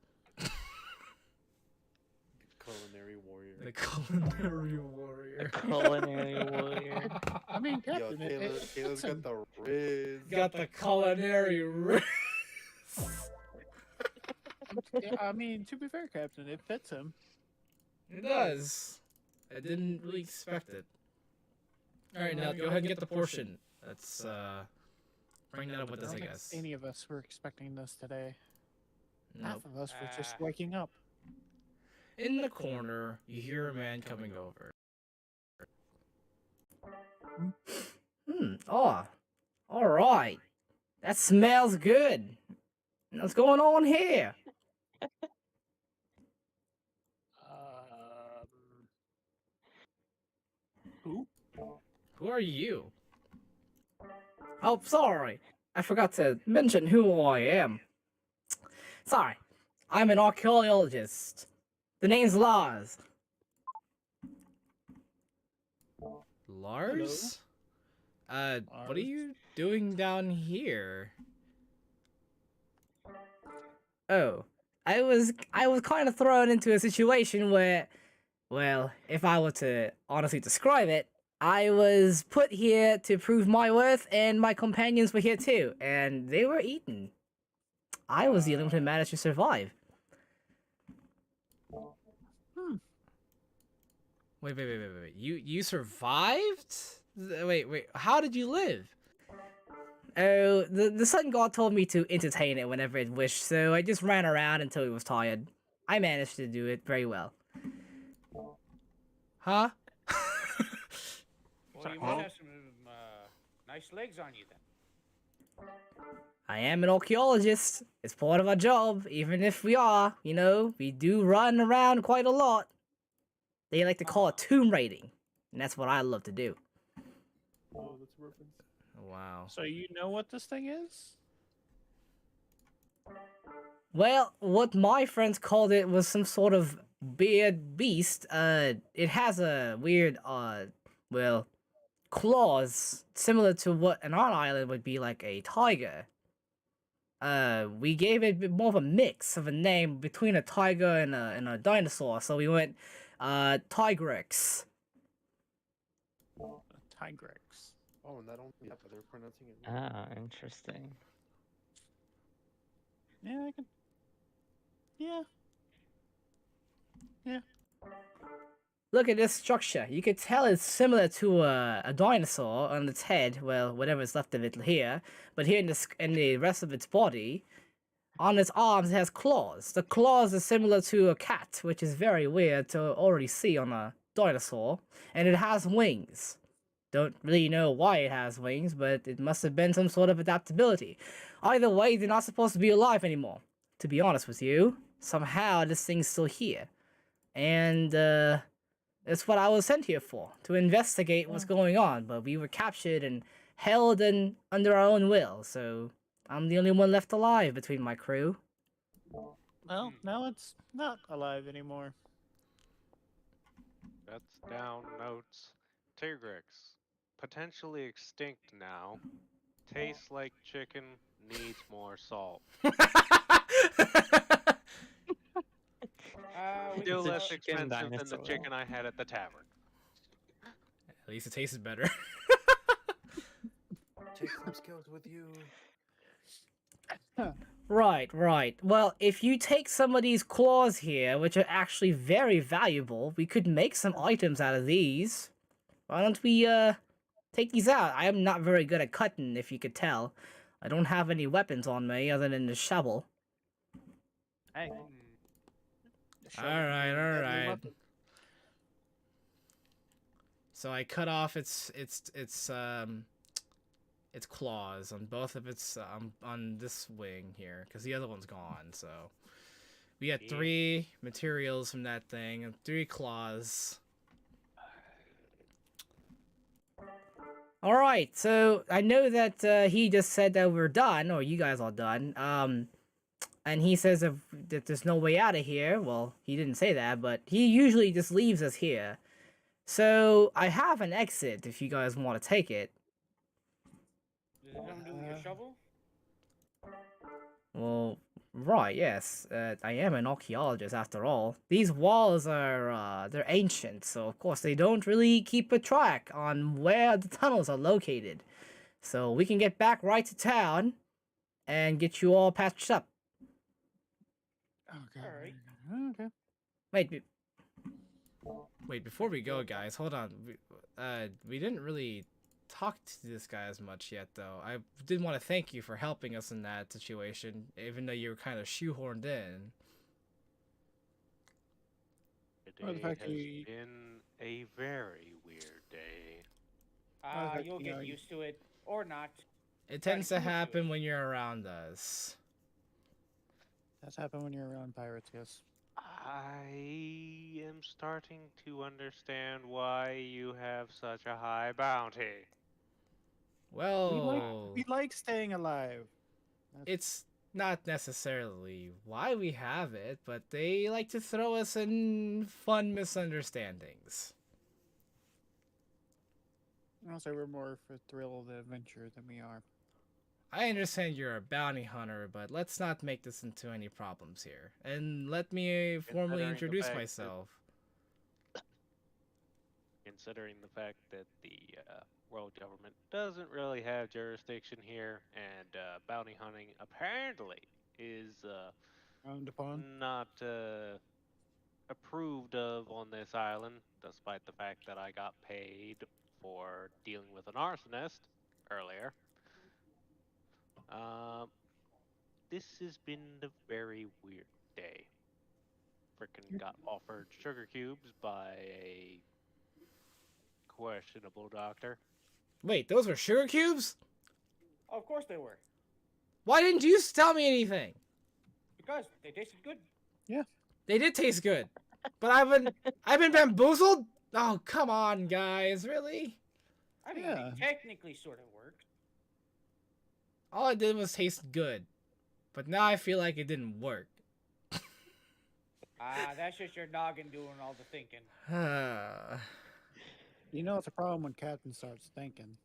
Culinary warrior. The culinary warrior." Culinary warrior. I mean, Yo, Captain, Taylor's got the riz. Got the culinary wrist. I mean, to be fair, Captain, it fits him. It does. I didn't really expect it. Alright, now go ahead and get the portion. Let's bring that up with I us, I don't think guess. any of us were expecting this today. Nope. Half of us were just waking up. In the corner, you hear a man coming over. Alright. That smells good. What's going on here? Who? Who are you? Oh, sorry. I forgot to mention who I am. Sorry. I'm an archaeologist. The name's Lars. Lars? What are you doing down here? Oh, I was kind of thrown into a situation where, well, if I were to honestly describe it, I was put here to prove my worth, and my companions were here too, and they were eaten. I was the only one who managed to survive. Wait. You survived? Wait. How did you live? Oh, the sun god told me to entertain it whenever it wished, so I just ran around until it was tired. I managed to do it very well. Huh? Well, you must have some nice legs on you then. I am an archaeologist. It's part of our job, even if we are, we do run around quite a lot. They like to call it tomb raiding, and that's what I love to do. Oh, that's a reference. Wow. So you know what this thing is? Well, what my friends called it was some sort of beard beast. It has a weird, claws, similar to what on our island would be like a tiger. We gave it a bit more of a mix of a name between a tiger and a dinosaur, so we went, Tigrex. Tigrex. Oh, and not only that, but they're pronouncing it. Ah, interesting. Yeah, I can. Yeah. Yeah. Look at this structure. You could tell it's similar to a dinosaur on its head, well, whatever's left of it here. But here in the rest of its body, on its arms, it has claws. The claws are similar to a cat, which is very weird to already see on a dinosaur. And it has wings. Don't really know why it has wings, but it must have been some sort of adaptability. Either way, they're not supposed to be alive anymore. To be honest with you, somehow this thing's still here. And, that's what I was sent here for, to investigate what's going on, but we were captured and held under our own will, so I'm the only one left alive between my crew. Well, now it's not alive anymore. That's down notes. Tigrex, potentially extinct now. Tastes like chicken, needs more salt. We Still can less sell- chicken expensive than the dinosaur. chicken I had at the tavern. At least it tasted better. Take some skills with you. Right. Well, if you take some of these claws here, which are actually very valuable, we could make some items out of these. Why don't we, take these out? I am not very good at cutting, if you could tell. I don't have any weapons on me other than the shovel. Hey. Alright. So I cut off its claws on both of its on this wing here, because the other one's gone. So we got 3 materials from that thing and 3 claws. All right, so I know that he just said that we're done, or you guys are done. And he says that there's no way out of here. Well, he didn't say that, but he usually just leaves us here. So I have an exit if you guys want to take it. Does it have to do with your shovel? Well, right, yes. I am an archaeologist after all. These walls are, they're ancient, so of course they don't really keep a track on where the tunnels are located. So we can get back right to town and get you all patched up. Okay. Alright. Okay. Wait, before we go, guys, hold on. We didn't really talk to this guy as much yet, though. I did want to thank you for helping us in that situation, even though you were kind of shoehorned in. Today Or the fact has he- been a very weird day. You'll get used to it, or not. It tends to Right, happen when you're around us. That's happened when you're around pirates, yes. I am starting to understand why you have such a high bounty. Well, We like staying alive. it's not necessarily why we have it, but they like to throw us in fun misunderstandings. I'll say we're more for the thrill of the adventure than we are. I understand you're a bounty hunter, but let's not make this into any problems here. And let me formally Considering the introduce fact that- myself. Considering the fact that the world government doesn't really have jurisdiction here, and bounty hunting apparently is Frowned upon. not approved of on this island, despite the fact that I got paid for dealing with an arsonist earlier. This has been a very weird day. Frickin' got offered sugar cubes by a questionable doctor. Wait, those were sugar cubes? Oh, of course they were. Why didn't you tell me anything? Because they tasted good. They did taste good, but I've been bamboozled. Oh, come on, guys, really? I mean, Yeah. they technically sort of worked. All it did was taste good, but now I feel like it didn't work. That's just your noggin doing all the thinking. You know it's a problem when Captain starts thinking.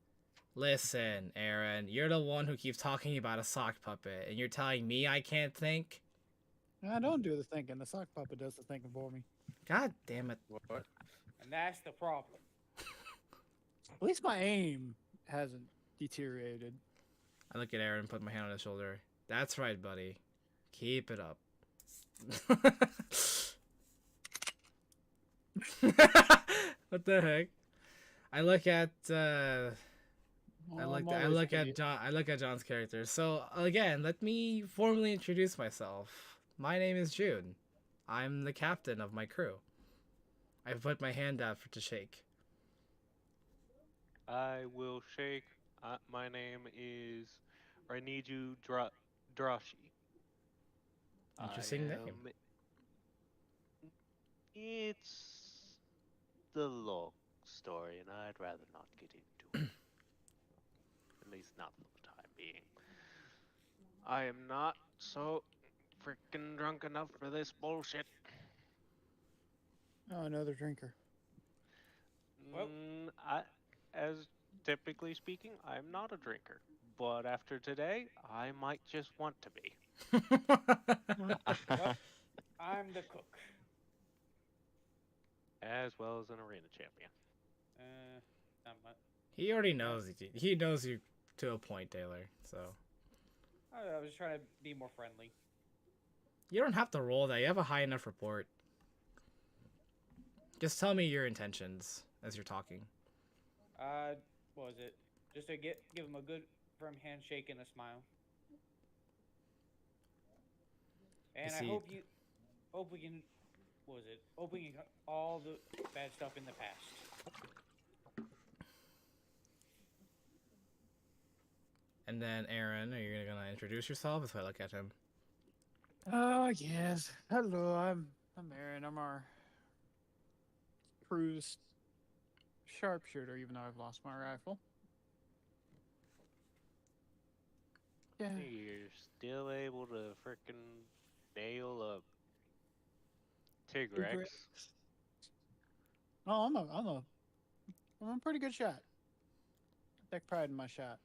Listen, Aaron, you're the one who keeps talking about a sock puppet, and you're telling me I can't think? I don't do the thinking. The sock puppet does the thinking for me. God damn it. What? And that's the problem. At least my aim hasn't deteriorated. I look at Aaron and put my hand on his shoulder. That's right, buddy. Keep it up. What the heck? I look at I look at John's character. So again, let me formally introduce myself. My name is June. I'm the captain of my crew. I put my hand out to shake. I will shake. My name is Reniju Drashi. I Interesting name. am. It's the long story, and I'd rather not get into it. At least not for the time being. I am not so freaking drunk enough for this bullshit. Oh, another drinker. Well- As typically speaking, I'm not a drinker. But after today, I might just want to be. Well, I'm the cook. As well as an arena champion. Not much. He already knows. He knows you to a point, Taylor. So I was trying to be more friendly. you don't have to roll that. You have a high enough report. Just tell me your intentions as you're talking. What was it? Just to give him a good firm handshake and a smile. And I see- hope we can, what was it? Hope we can cut all the bad stuff in the past. And then Aaron, are you gonna introduce yourself as I look at him? Oh yes. Hello, I'm Aaron. I'm our crew's sharpshooter, even though I've lost my rifle. Yeah. You're still able to frickin' nail a Tigrex. Oh, I'm a pretty good shot. I take pride in my shot.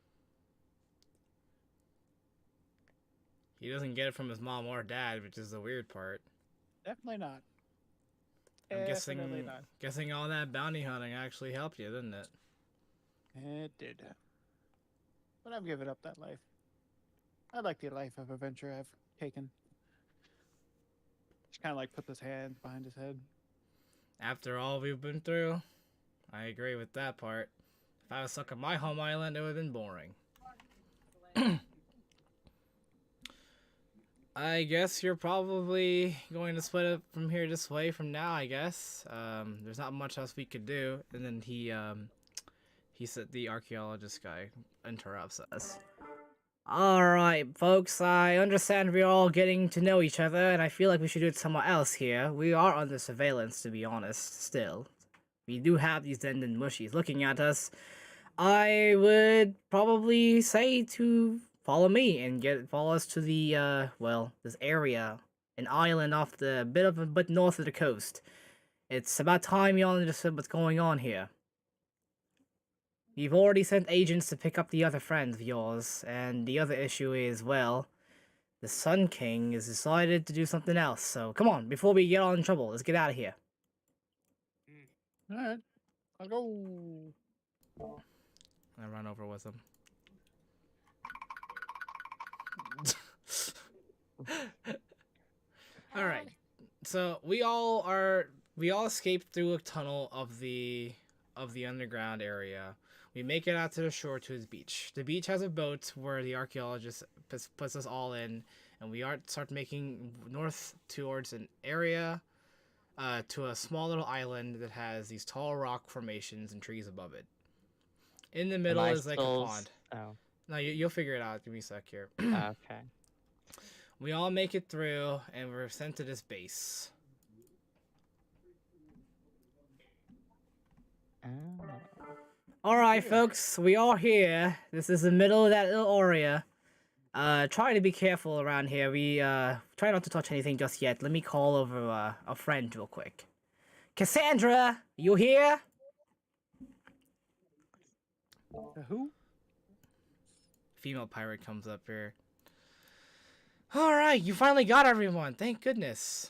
He doesn't get it from his mom or dad, which is the weird part. Definitely not. I'm Definitely not. guessing all that bounty hunting actually helped you, didn't it? It did. But I've given up that life. I like the life of adventure I've taken. Just kind of like put his hands behind his head. After all we've been through, I agree with that part. If I was stuck on my home island, it would have been boring. I guess you're probably going to split up from here this way from now, I guess. There's not much else we could do. And then he said the archaeologist guy interrupts us. Alright, folks, I understand we're all getting to know each other, and I feel like we should do it somewhere else here. We are under surveillance, to be honest, still. We do have these Denden mushies looking at us. I would probably say to follow me and follow us to the, this area. An island off the bit north of the coast. It's about time y'all understood what's going on here. You've already sent agents to pick up the other friends of yours, and the other issue is, well, the Sun King has decided to do something else, so come on, before we get all in trouble, let's get out of here. Alright. I'll go. I run over with him. Alright, so we all escaped through a tunnel of the underground area. We make it out to the shore to his beach. The beach has a boat where the archaeologist puts us all in, and we start making north towards an area, to a small little island that has these tall rock formations and trees above it. In the middle is like a pond. Oh, No, you'll figure it out. Give me a sec here. okay. We all make it through, and we're sent to this base. Oh. Alright, folks, we are here. This is the middle of that little area. Try to be careful around here. We, try not to touch anything just yet. Let me call over, a friend real quick. Cassandra, you here? Who? Female pirate comes up here. Alright, you finally got everyone. Thank goodness.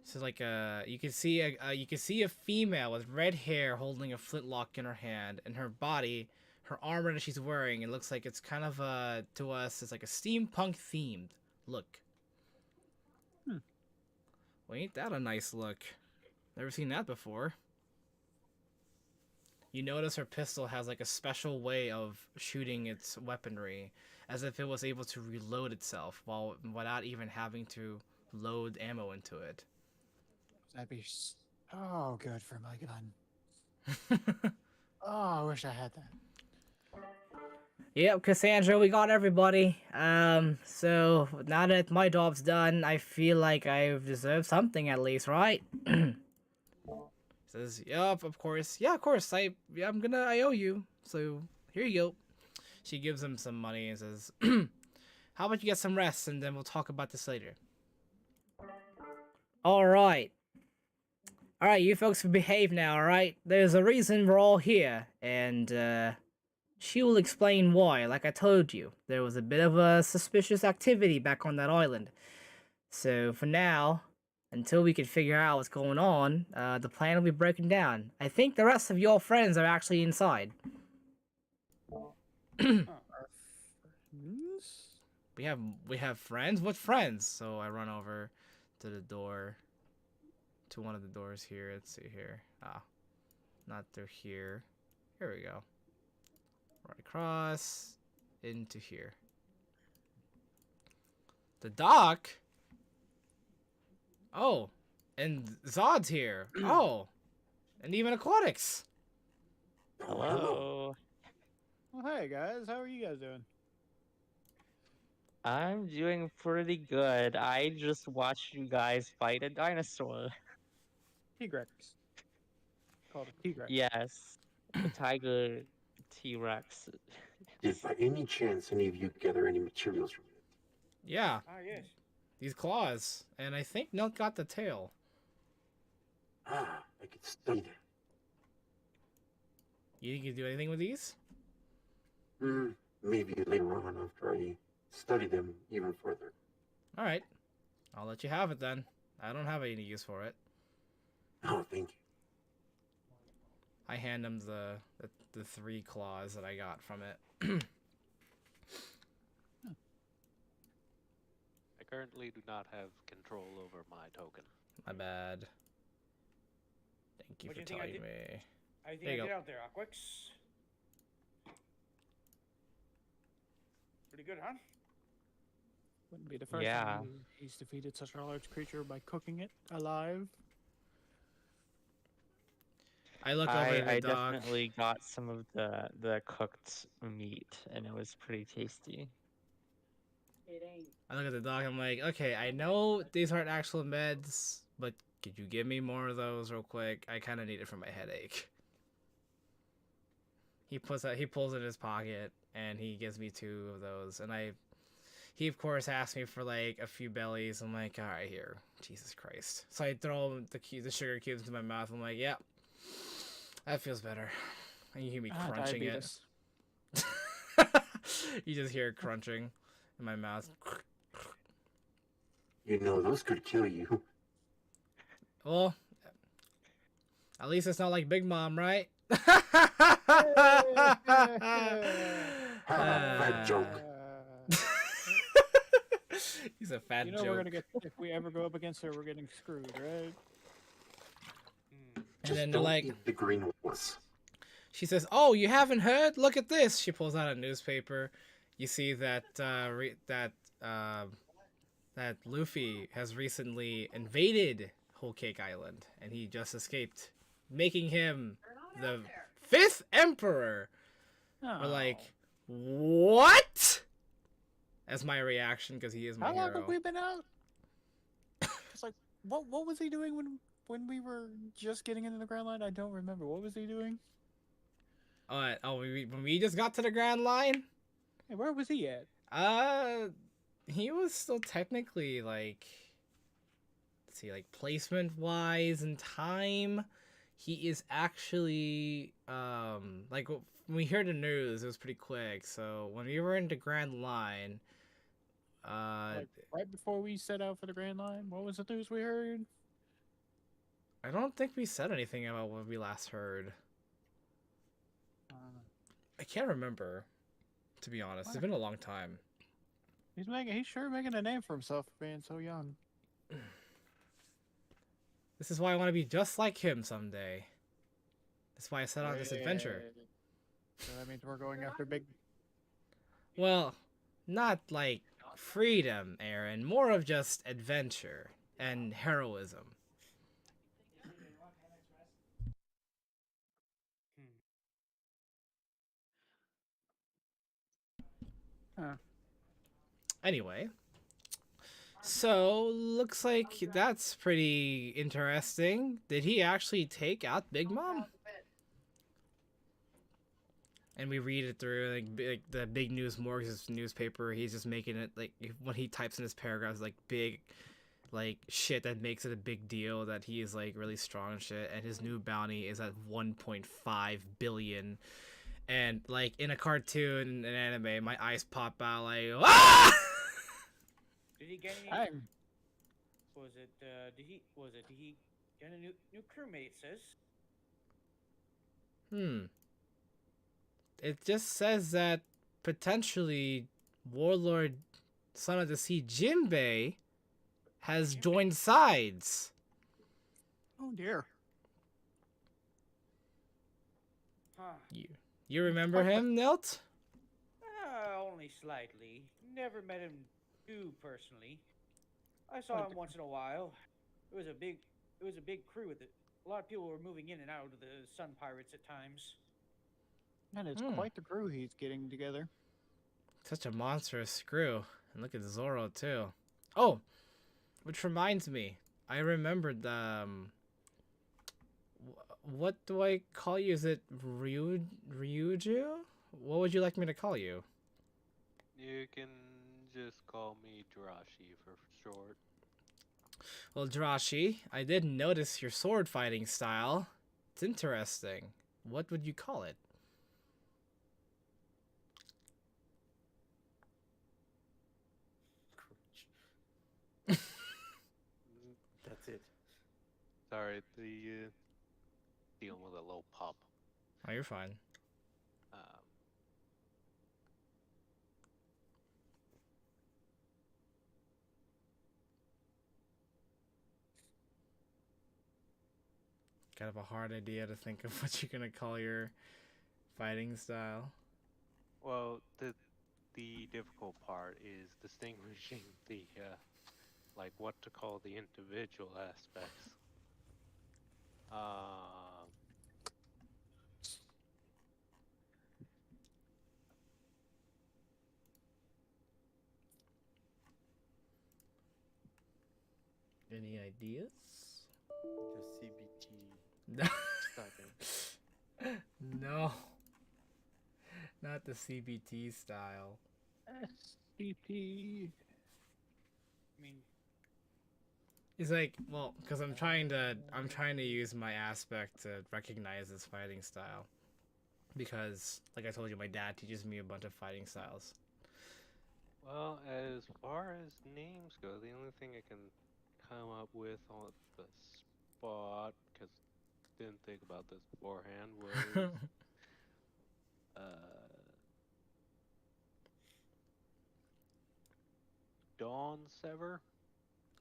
So like you can see a female with red hair holding a flintlock in her hand, and her body, her armor that she's wearing, it looks like it's kind of to us it's like a steampunk themed look. Hmm. Well, ain't that a nice look? Never seen that before. You notice her pistol has like a special way of shooting its weaponry, as if it was able to reload itself without even having to load ammo into it. That'd be so good for my gun. Oh, I wish I had that. Yep, Cassandra, we got everybody. So now that my job's done, I feel like I deserve something at least, right? Says, yup, of course. Yeah, of course. I owe you. So here you go. She gives him some money and says, how about you get some rest and then we'll talk about this later. Alright. Alright, you folks can behave now, alright? There's a reason we're all here, and she will explain why. Like I told you, there was a bit of a suspicious activity back on that island. So for now, until we can figure out what's going on, the plan will be broken down. I think the rest of your friends are actually inside. We have friends? What friends? So I run over to the door. To one of the doors here. Let's see here. Not through here. Here we go. Right across into here. The dock? Oh, and Zod's here. Oh, and even Aquatics. Hello. Well, hey guys, how are you guys doing? I'm doing pretty good. I just watched you guys fight a dinosaur. T-Rex. Called a T-Rex. Yes, a tiger T-Rex. Did by any chance any of you gather any materials from it? Yeah. Ah, yes. These claws. And I think Milk got the tail. I could study them. You think you can do anything with these? Maybe later on after I study them even further. Alright. I'll let you have it then. I don't have any use for it. Oh, thank you. I hand him the 3 claws that I got from it. I currently do not have control over my token. My bad. Thank you What do for you think I telling did? me. I think There I you did go. out there, Aquix. Pretty good, huh? Wouldn't be the first Yeah. time he's defeated such a large creature by cooking it alive. I look over at the I dog. definitely got some of the cooked meat, and it was pretty tasty. I look at the dog. I'm like, okay, I know these aren't actual meds, but could you give me more of those real quick? I kind of need it for my headache. He pulls in his pocket and he gives me 2 of those, and he of course asks me for like a few bellies. I'm like, all right, here, Jesus Christ. So I throw the sugar cubes into my mouth. I'm like, yep, that feels better. And you hear me crunching Diabetes. it. You just hear it crunching in my mouth. You know, those could kill you. Well, at least it's not like Big Mom, right? Fat joke. He's a fat You know joke. we're gonna get, if we ever go up against her, we're getting screwed, right? And Just then don't like eat the green ones. she says, "Oh, you haven't heard? Look at this." She pulls out a newspaper. You see that that Luffy has recently invaded Whole Cake Island, and he just escaped, making him the 5th emperor. We're like, what? That's my reaction because he is my How long hero. have we been out? It's like, what was he doing when we were just getting into the Grand Line? I don't remember. What was he doing? When we just got to the Grand Line, Hey, where was he at? he was still technically like, let's see, like placement wise and time, he is actually like when we heard the news, it was pretty quick. So when we were into Grand Line, Like right before we set out for the Grand Line? What was the news we heard? I don't think we said anything about what we last heard. I can't remember, to be honest. It's been a long time. He's sure making a name for himself for being so young. This is why I want to be just like him someday. That's why I set out this adventure. So that means we're going after big. Well, not like freedom, Aaron. More of just adventure and heroism. Huh. Anyway, so looks like that's pretty interesting. Did he actually take out Big Mom? And we read it through like the big news morgue's newspaper. He's just making it like when he types in his paragraphs like big like shit that makes it a big deal that he is like really strong and shit, and his new bounty is at 1.5 billion. And like in a cartoon and anime, my eyes pop out like ah! Did he get any? I'm Was it? Did he get a new crewmate? It says. It just says that potentially Warlord Son of the Sea Jinbei has joined sides. oh dear. Huh. You remember him, Nilt? Only slightly. Never met him too personally. I saw him once in a while. It was a big crew with it. A lot of people were moving in and out of the Sun Pirates at times. And it's quite the crew he's getting together. Such a monstrous screw. And look at Zoro too. Oh, which reminds me, I remembered the what do I call you? Is it Ryuju? What would you like me to call you? You can just call me Jirashi for short. Well, Jirashi, I did notice your sword fighting style. It's interesting. What would you call it? That's it. Sorry, the dealing with a little pup. Oh, you're fine. Kind of a hard idea to think of what you're gonna call your fighting style. Well, the difficult part is distinguishing the like what to call the individual aspects. Any ideas? The CBT. No. Starting. No. Not the CBT style. SCP. I mean, He's like, well, because I'm trying to use my aspect to recognize his fighting style. Because, like I told you, my dad teaches me a bunch of fighting styles. Well, as far as names go, the only thing I can come up with on the spot, because didn't think about this beforehand, was Dawn Sever.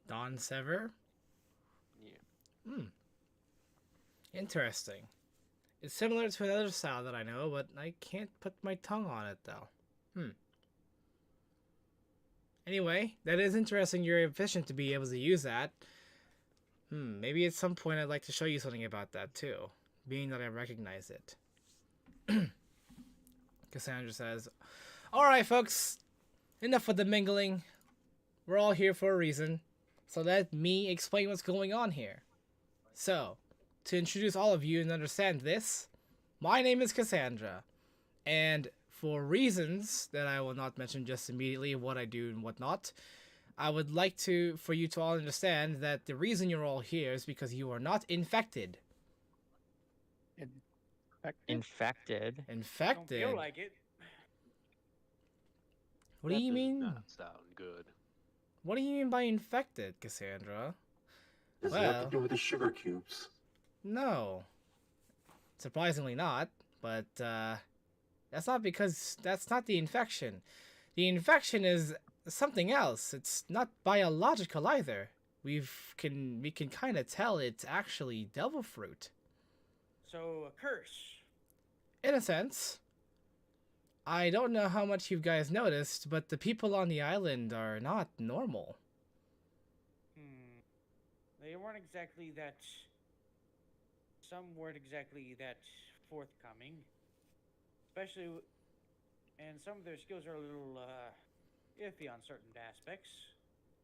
Dawn Sever? Yeah. Interesting. It's similar to another style that I know, but I can't put my tongue on it, though. Anyway, that is interesting. You're efficient to be able to use that. Maybe at some point I'd like to show you something about that, too. Being that I recognize it. Cassandra says, alright, folks. Enough with the mingling. We're all here for a reason. So let me explain what's going on here. So, to introduce all of you and understand this, my name is Cassandra. And for reasons that I will not mention just immediately, what I do and whatnot, I would like for you to all understand that the reason you're all here is because you are not infected. Infected? Infected? Don't feel like it. What do you mean? That does not sound good. What do you mean by infected, Cassandra? Does it have to do with the sugar cubes? No. Surprisingly not, but that's not the infection. The infection is something else. It's not biological either. We can kind of tell it's actually devil fruit. So a curse. In a sense. I don't know how much you guys noticed, but the people on the island are not normal. They weren't exactly that. Some weren't exactly that forthcoming. Especially and some of their skills are a little iffy on certain aspects.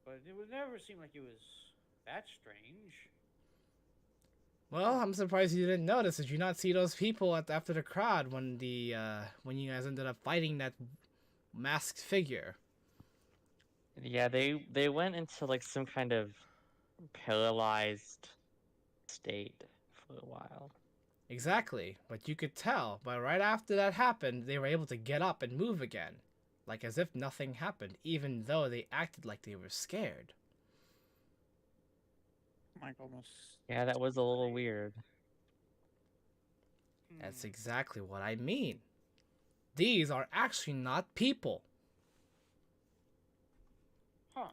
But it would never seem like it was that strange. Well, I'm surprised you didn't notice. Did you not see those people after the crowd when when you guys ended up fighting that masked figure? Yeah, they went into like some kind of paralyzed state for a while. Exactly, but you could tell. But right after that happened, they were able to get up and move again, like as if nothing happened, even though they acted like they were scared. Like almost. Yeah, that was a little weird. That's exactly what I mean. These are actually not people. Huh.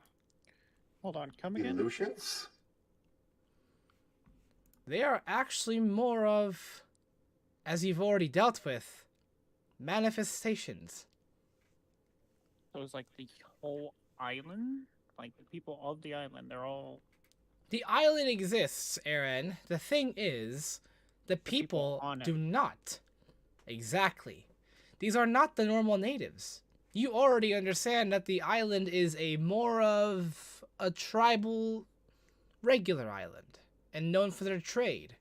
Hold on, come again? Illusions? They are actually more of, as you've already dealt with, manifestations. So it's like the whole island? Like the people of the island, they're all. The island exists, Aaron. The thing is, the people on it. do not. Exactly. These are not the normal natives. You already understand that the island is a more of a tribal, regular island, and known for their trade.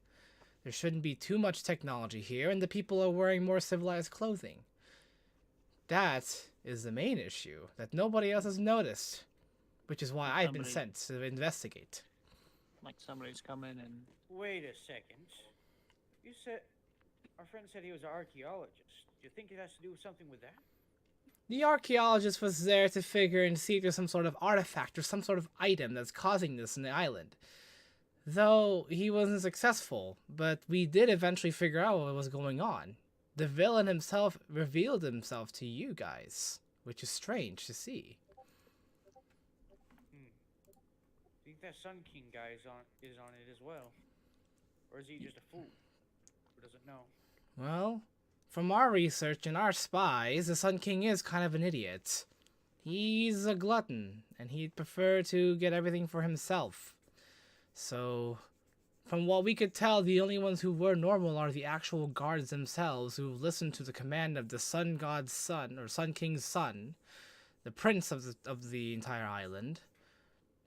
There shouldn't be too much technology here, and the people are wearing more civilized clothing. That is the main issue that nobody else has noticed, which is why I've been sent to investigate. Like somebody's coming and. Wait a second. You said our friend said he was an archaeologist. Do you think it has to do with something with that? The archaeologist was there to figure and see if there's some sort of artifact or some sort of item that's causing this in the island. Though he wasn't successful, but we did eventually figure out what was going on. The villain himself revealed himself to you guys, which is strange to see. I think that Sun King guy is on it as well. Or is he just a fool who doesn't know? Well, from our research and our spies, the Sun King is kind of an idiot. He's a glutton, and he'd prefer to get everything for himself. So, from what we could tell, the only ones who were normal are the actual guards themselves, who listened to the command of the Sun God's son, or Sun King's son, the prince of the entire island.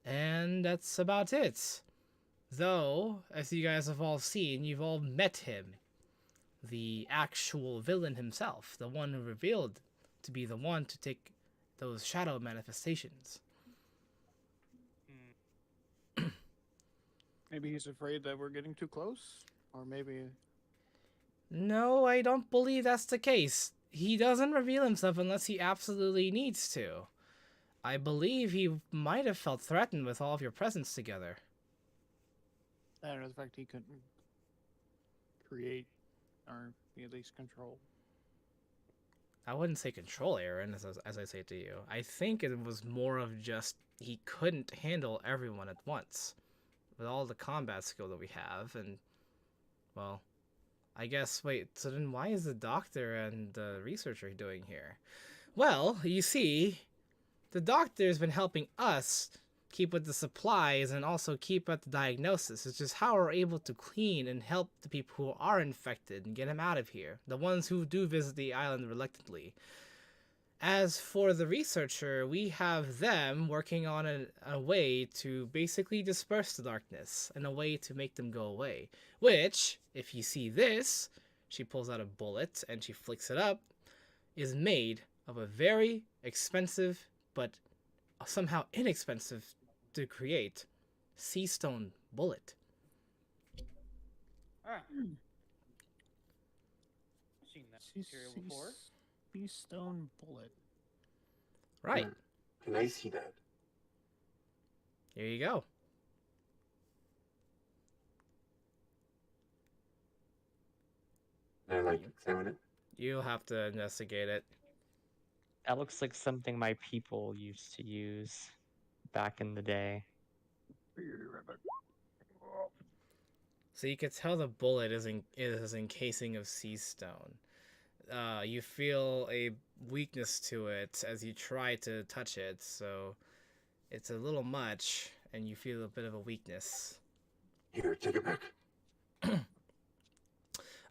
And that's about it. Though, as you guys have all seen, you've all met him. The actual villain himself, the one who revealed to be the one to take those shadow manifestations. Maybe he's afraid that we're getting too close? Or maybe. No, I don't believe that's the case. He doesn't reveal himself unless he absolutely needs to. I believe he might have felt threatened with all of your presence together. And the fact he couldn't create or at least control. I wouldn't say control, Aaron, as I say to you. I think it was more of just he couldn't handle everyone at once. With all the combat skill that we have, and, well, I guess, wait, so then why is the doctor and the researcher doing here? Well, you see, the doctor's been helping us keep with the supplies and also keep at the diagnosis. It's just how we're able to clean and help the people who are infected and get them out of here. The ones who do visit the island reluctantly. As for the researcher, we have them working on a way to basically disperse the darkness and a way to make them go away. Which, if you see this, she pulls out a bullet and she flicks it up, is made of a very expensive but somehow inexpensive to create sea stone bullet. I've seen that material before. Sea stone bullet. Right. Can I see that? Here you go. Can I examine it? You'll have to investigate it. That looks like something my people used to use back in the day. So you could tell the bullet is encasing of sea stone. You feel a weakness to it as you try to touch it, so it's a little much, and you feel a bit of a weakness. Here, take it back.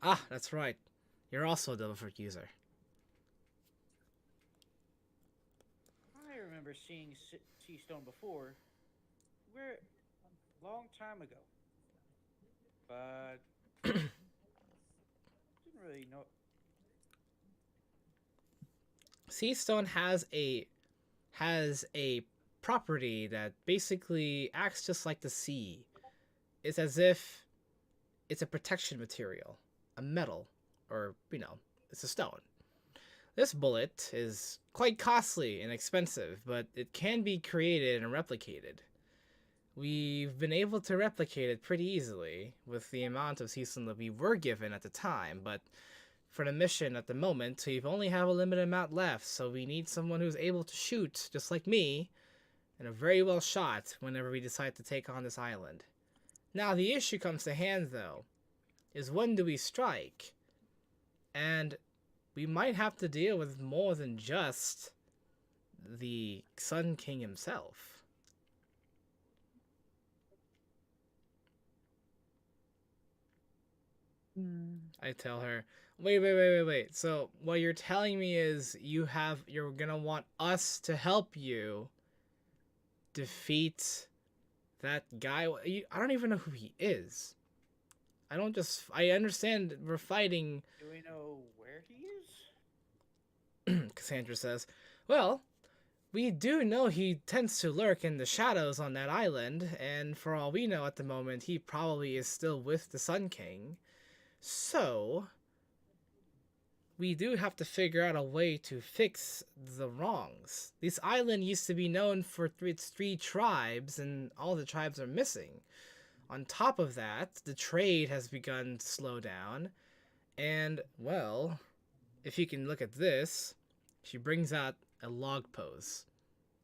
Ah, that's right. You're also a double fruit user. remember seeing Sea Stone before. We're a long time ago, but didn't really know. Seastone has a property that basically acts just like the sea. It's as if it's a protection material, a metal, or it's a stone. This bullet is quite costly and expensive, but it can be created and replicated. We've been able to replicate it pretty easily with the amount of season that we were given at the time, but for the mission at the moment, we only have a limited amount left, so we need someone who's able to shoot, just like me, and a very well shot whenever we decide to take on this island. Now, the issue comes to hand, though, is when do we strike? And we might have to deal with more than just the Sun King himself. I tell her, wait. So what you're telling me is you're gonna want us to help you defeat that guy. I don't even know who he is. I understand we're fighting. Do we know where he is? Cassandra says, well, we do know he tends to lurk in the shadows on that island, and for all we know at the moment, he probably is still with the Sun King. So, we do have to figure out a way to fix the wrongs. This island used to be known for its 3 tribes, and all the tribes are missing. On top of that, the trade has begun to slow down, and, well, if you can look at this, she brings out a log pose.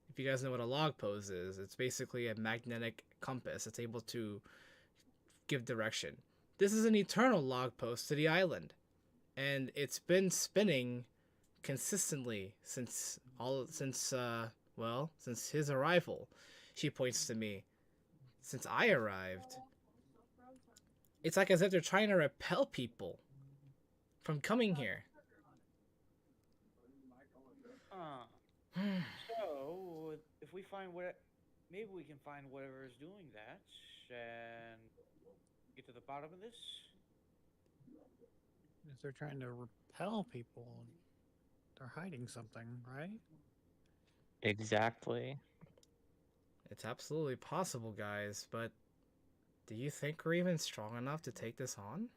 If you guys know what a log pose is, it's basically a magnetic compass. It's able to give direction. This is an eternal log post to the island, and it's been spinning consistently since his arrival. She points to me. Since I arrived. It's like as if they're trying to repel people from coming here. So, if we find maybe we can find whatever is doing that and get to the bottom of this. If they're trying to repel people, they're hiding something, right? Exactly. It's absolutely possible, guys, but do you think we're even strong enough to take this on?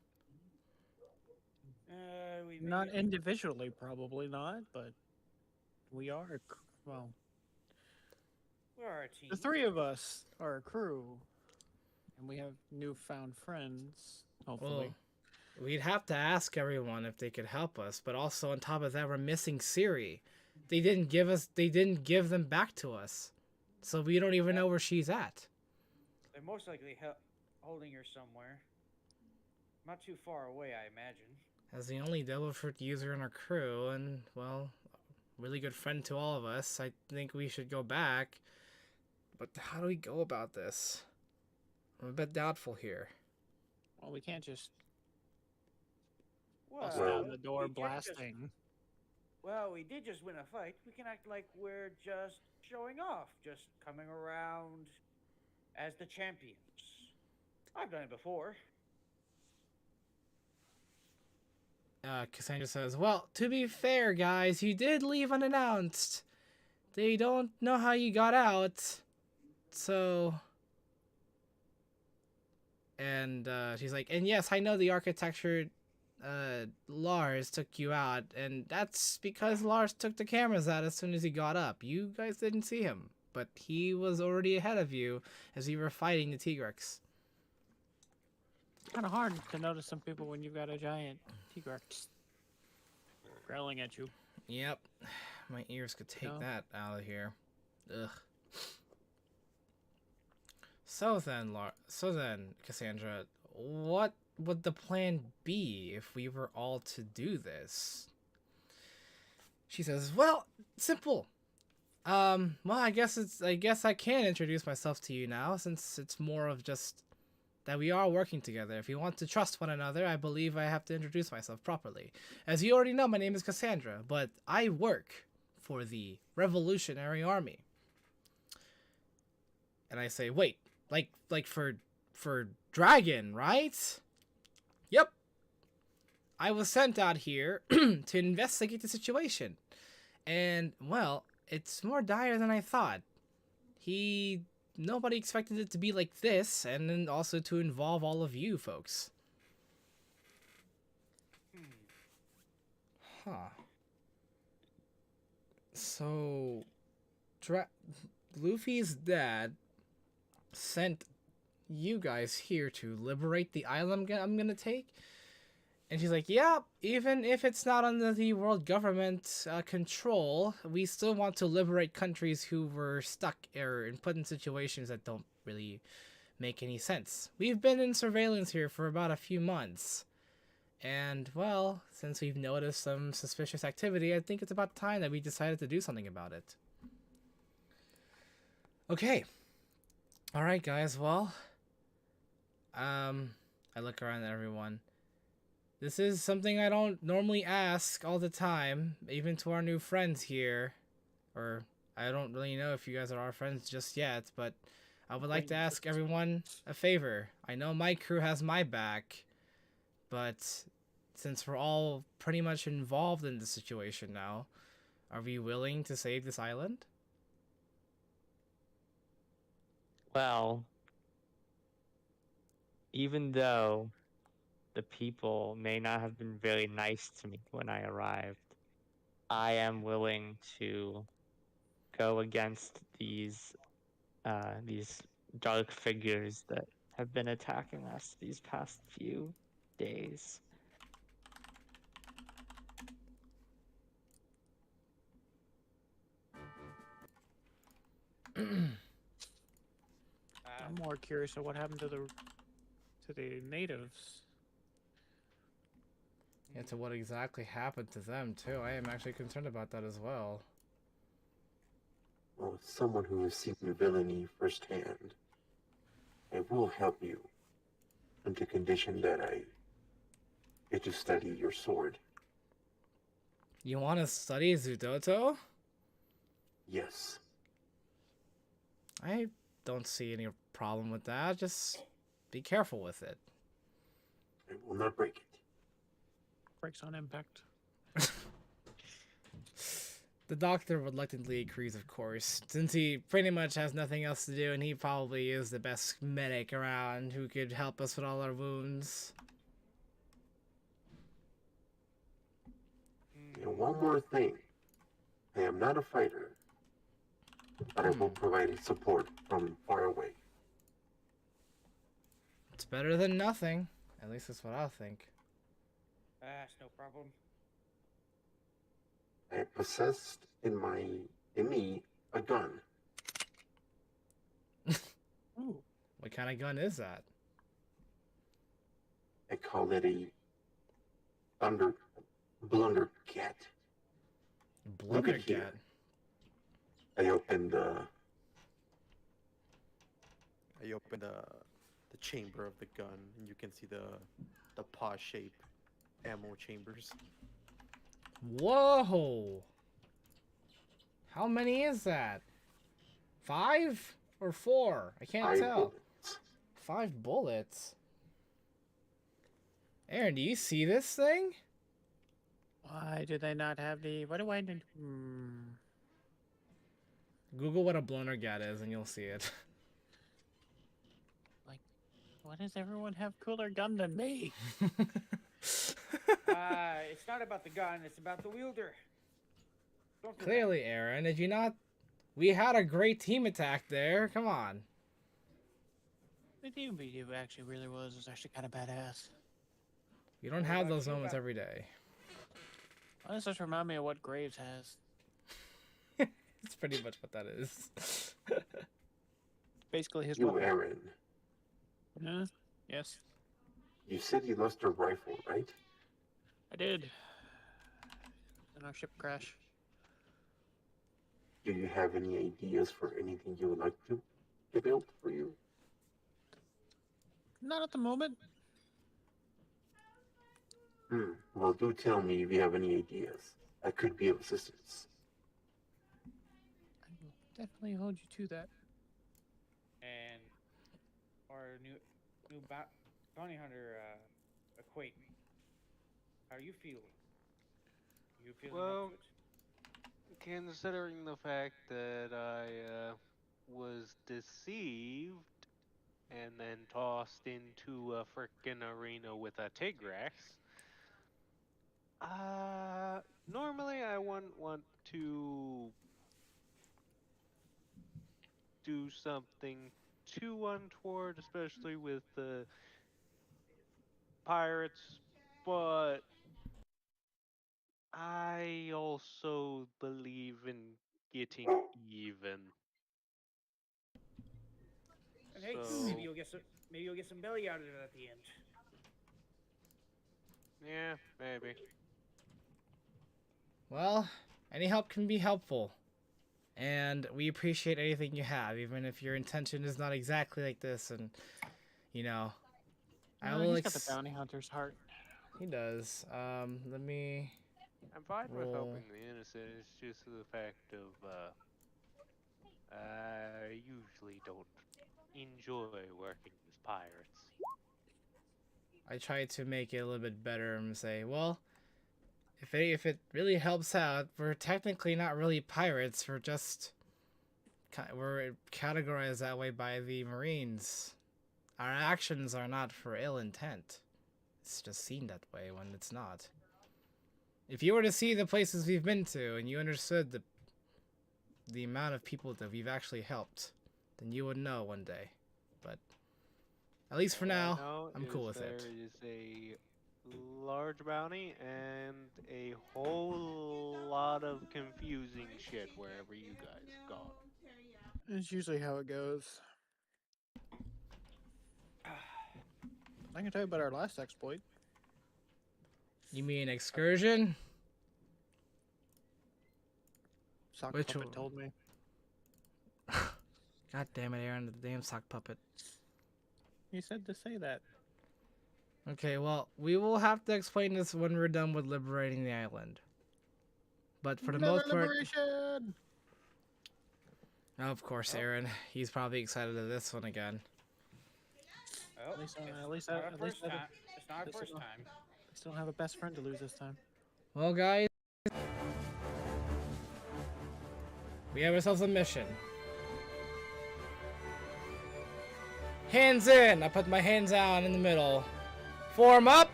Not individually, probably not, but we are, well... We are a team. The 3 of us are a crew, and we have newfound friends, hopefully. Well, we'd have to ask everyone if they could help us, but also on top of that, we're missing Siri. They didn't give them back to us. So we don't even know where she's at. They're most likely holding her somewhere. Not too far away, I imagine. As the only devil fruit user in our crew, and, well, a really good friend to all of us, I think we should go back. But how do we go about this? I'm a bit doubtful here. Well, we can't just Well, bust down the we door can't blasting. Well, we did just win a fight. We can act like we're just showing off, just coming around as the champions. I've done it before. Cassandra says, well, to be fair, guys, you did leave unannounced. They don't know how you got out. So... And she's like, and yes, I know the architecture... Lars took you out, and that's because Lars took the cameras out as soon as he got up. You guys didn't see him, but he was already ahead of you as you were fighting the T-Rex. It's kind of hard to notice some people when you've got a giant T-Rex growling at you. Yep, my ears could take that out of here. Ugh. So then, Cassandra, what would the plan be if we were all to do this? She says, well, simple. Well, I guess I can introduce myself to you now, since it's more of just that we are working together. If you want to trust one another, I believe I have to introduce myself properly. As you already know, my name is Cassandra, but I work for the Revolutionary Army. And I say, wait, like for dragon, right? Yep. I was sent out here to investigate the situation. And, well, it's more dire than I thought. Nobody expected it to be like this, and then also to involve all of you folks. Huh. So, Luffy's dad sent you guys here to liberate the island I'm gonna take? And she's like, yeah, even if it's not under the world government control, we still want to liberate countries who were stuck or put in situations that don't really make any sense. We've been in surveillance here for about a few months. And, well, since we've noticed some suspicious activity, I think it's about time that we decided to do something about it. Okay. Alright, guys, well... I look around at everyone. This is something I don't normally ask all the time, even to our new friends here. Or, I don't really know if you guys are our friends just yet, but I would like to ask everyone a favor. I know my crew has my back, but since we're all pretty much involved in the situation now, are we willing to save this island? Well, even though the people may not have been very nice to me when I arrived, I am willing to go against these dark figures that have been attacking us these past few days. I'm more curious of what happened to the natives. Yeah, to what exactly happened to them, too. I am actually concerned about that as well. Well, as someone who has seen the villainy firsthand, I will help you on the condition that I get to study your sword. You want to study Zudoto? Yes. I don't see any problem with that. Just be careful with it. I will not break it. Breaks on impact. The doctor reluctantly agrees, of course, since he pretty much has nothing else to do and he probably is the best medic around who could help us with all our wounds. And one more thing. I am not a fighter, but I will provide support from far away. It's better than nothing. At least that's what I think. That's no problem. I possessed in me a gun. Ooh. What kind of gun is that? I call it a blunder cat. Look at here. I opened the chamber of the gun, and you can see the paw-shaped ammo chambers. Whoa! How many is that? 5 or 4? I can't tell. Bullets. 5 bullets. Aaron, do you see this thing? Why do they not have the? What do I need? Google what a Blundergat is and you'll see it. Like, why does everyone have cooler gun than me? It's not about the gun, it's about the wielder. Don't forget. Clearly, Aaron, did you not? We had a great team attack there. Come on. The DND actually really was actually kind of badass. You don't have those moments every day. Why does this remind me of what Graves has? That's pretty much what that is. Basically his You, weapon. Aaron. Yeah. Yes, You said you lost your rifle, right? I did. In our ship crash. Do you have any ideas for anything you would like to build for you? Not at the moment. Well, do tell me if you have any ideas. I could be of assistance. I will definitely hold you to that. our new bounty hunter acquaintance. How are you feeling? You feeling Well, up to it? considering the fact that I was deceived and then tossed into a frickin' arena with a Tigrex, normally I wouldn't want to do something too untoward, especially with the pirates, but I also believe in getting even. And hey, So, maybe you'll get some belly out of it at the end. yeah, maybe. Well, any help can be helpful. And we appreciate anything you have, even if your intention is not exactly like this. And, you know, I will. He's got the bounty hunter's heart. He does. Let me. I'm fine with roll. helping the innocent. It's just the fact of I usually don't enjoy working with pirates. I try to make it a little bit better and say, well, if it really helps out, we're technically not really pirates. We're categorized that way by the Marines. Our actions are not for ill intent. It's just seen that way when it's not. If you were to see the places we've been to and you understood the amount of people that we've actually helped, then you would know one day. But at least for now, I'm cool with it. There is a large bounty and a whole lot of confusing shit wherever you guys go. It's usually how it goes. I can tell you about our last exploit. You mean excursion? Sock Which puppet one? told me. God damn it, Aaron, the damn sock puppet. He said to say that. Okay, well, we will have to explain this when we're done with liberating the island. But for the most part... Liberation! Oh, of course, Aaron. He's probably excited at this one again. Well, At least it's not our first time. I still have a best friend to lose this time. Well, guys, we have ourselves a mission. Hands in! I put my hands down in the middle. Form up!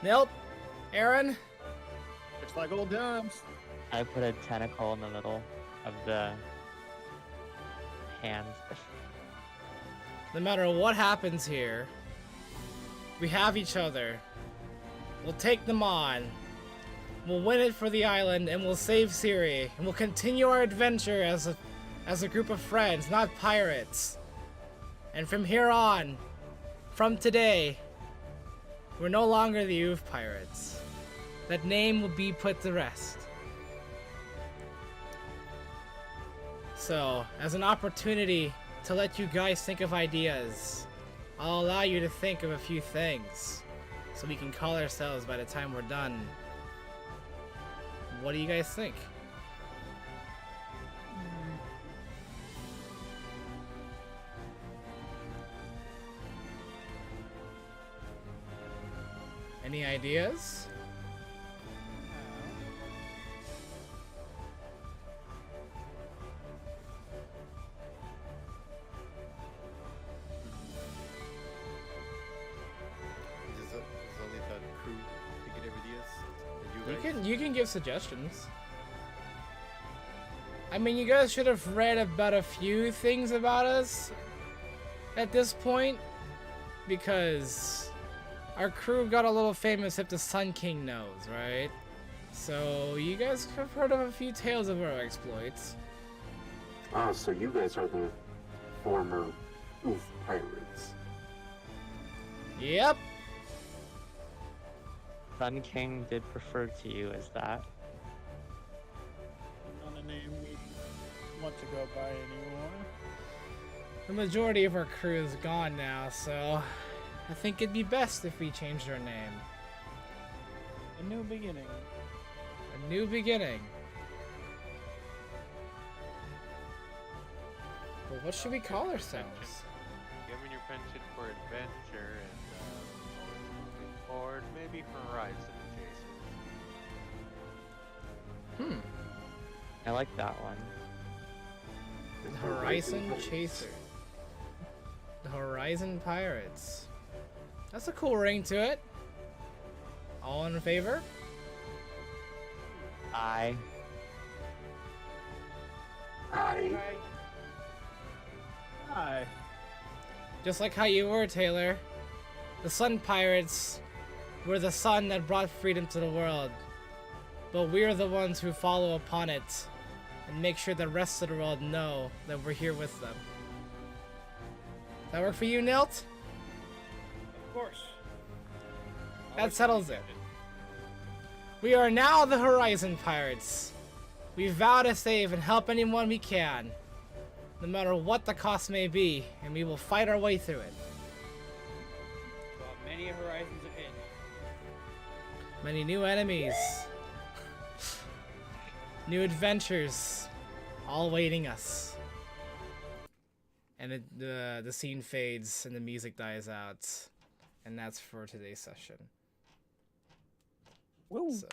Milt, Aaron. Looks like old times. I put a tentacle in the middle of the hands. No matter what happens here, we have each other. We'll take them on. We'll win it for the island, and we'll save Siri. And we'll continue our adventure as a group of friends, not pirates. And from here on, from today, we're no longer the Youth Pirates. That name will be put to rest. So, as an opportunity to let you guys think of ideas, I'll allow you to think of a few things so we can call ourselves by the time we're done. What do you guys think? Any ideas? Is only the crew thinking of ideas? You can give suggestions. I mean, you guys should have read about a few things about us at this point, because our crew got a little famous if the Sun King knows, right? So you guys have heard of a few tales of our exploits. Ah, so you guys are the former Oof pirates. Yep. Sun King did refer to you as that. Not a name we want to go by anymore. The majority of our crew is gone now, so I think it'd be best if we changed our name. A new beginning. A new beginning. But what should we call ourselves? penchant for adventure and moving forward, maybe Horizon Chasers. I like that one. The Horizon Chaser. The Horizon Pirates. That's a cool ring to it. All in favor? I Hi. Just like how you were, Taylor. The Sun Pirates were the sun that brought freedom to the world. But we're the ones who follow upon it and make sure the rest of the world know that we're here with them. That work for you, Nilt? Of course. That settles it. We are now the Horizon Pirates. We vow to save and help anyone we can, no matter what the cost may be, and we will fight our way through it. Got many horizons ahead. Many new enemies. New adventures. All waiting us. And the scene fades and the music dies out. And that's for today's session. Woo. So,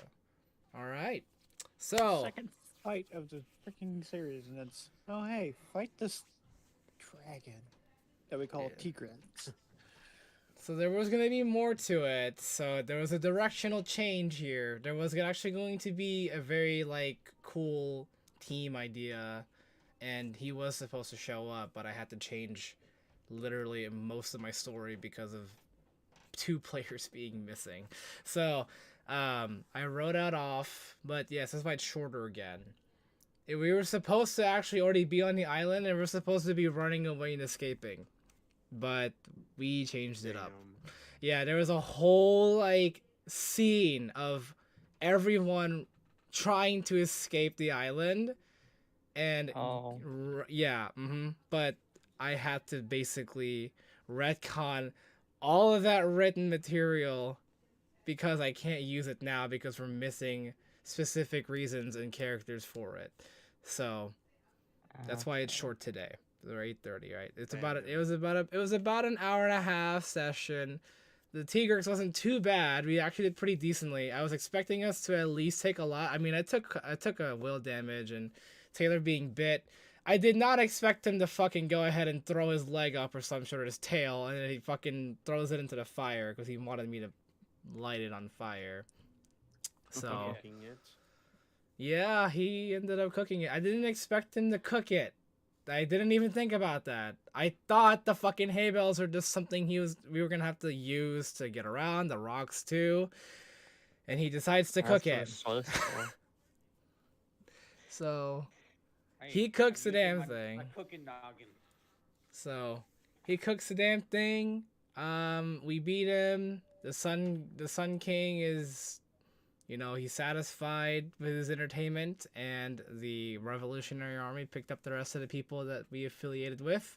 alright. So, Second fight of the freaking series, and it's oh hey, fight this dragon that we call Tigrans. so there was going to be more to it. So there was a directional change here. There was actually going to be a very like cool team idea, and he was supposed to show up, but I had to change literally most of my story because of 2 players being missing. So I wrote that off, but yes, that's why it's shorter again. We were supposed to actually already be on the island, and we're supposed to be running away and escaping, but we changed it up. Yeah, there was a whole like scene of everyone trying to escape the island, and but I had to basically retcon all of that written material because I can't use it now because we're missing specific reasons and characters for it. So that's why it's short today. Or 8:30, right? It was about an hour and a half session. The Tigrex wasn't too bad. We actually did pretty decently. I was expecting us to at least take a lot. I mean, I took a will damage and Taylor being bit. I did not expect him to fucking go ahead and throw his leg up or some sort of his tail, and then he fucking throws it into the fire because he wanted me to light it on fire. So yeah, he ended up cooking it. I didn't expect him to cook it. I didn't even think about that. I thought the fucking hay bales were just something we were gonna have to use to get around, the rocks too. And he decides to cook it. So he cooks the damn thing. My cooking noggin. So he cooks the damn thing. We beat him. The Sun King is, he's satisfied with his entertainment, and the Revolutionary Army picked up the rest of the people that we affiliated with,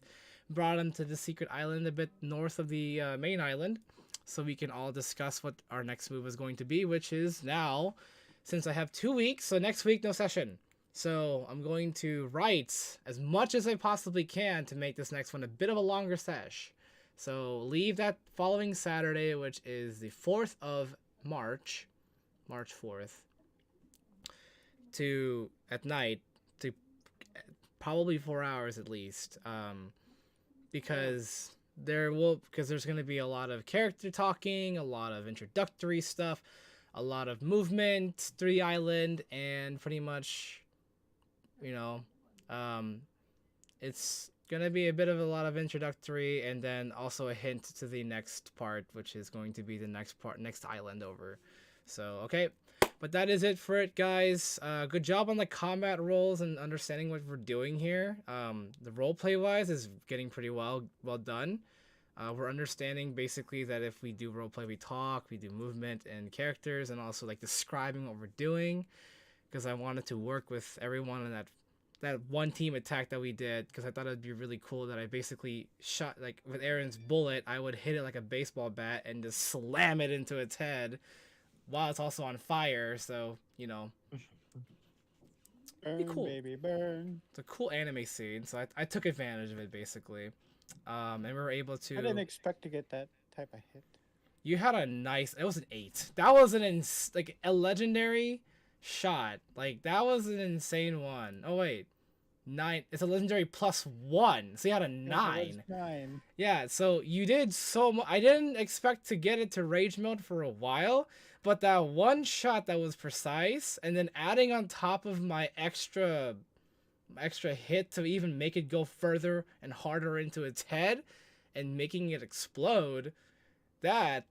brought them to the secret island a bit north of the main island, so we can all discuss what our next move is going to be, which is now, since I have 2 weeks, so next week no session. So I'm going to write as much as I possibly can to make this next one a bit of a longer sesh. So leave that following Saturday, which is the 4th of March 4th, at night, to probably 4 hours at least, because there's going to be a lot of character talking, a lot of introductory stuff, a lot of movement through the island, and pretty much, it's gonna be a bit of a lot of introductory, and then also a hint to the next part, which is going to be the next island over. So okay, but that is it for it, guys. Good job on the combat rolls and understanding what we're doing here. The roleplay wise is getting pretty well done. We're understanding basically that if we do roleplay, we talk, we do movement and characters, and also like describing what we're doing, because I wanted to work with everyone in that one team attack that we did, because I thought it'd be really cool that I basically shot, like with Aaron's bullet, I would hit it like a baseball bat and just slam it into its head while it's also on fire. So Burn, cool. baby, burn. It's a cool anime scene, so I took advantage of it basically. And we were able to. I didn't expect to get that type of hit. You had a nice. It was an 8. That was like a legendary shot. Like that was an insane one. Oh wait, 9. It's a legendary +1. So you had a 9. 9. Yeah. So you did so much. I didn't expect to get it to rage mode for a while, but that one shot that was precise, and then adding on top of my extra hit to even make it go further and harder into its head, and making it explode. That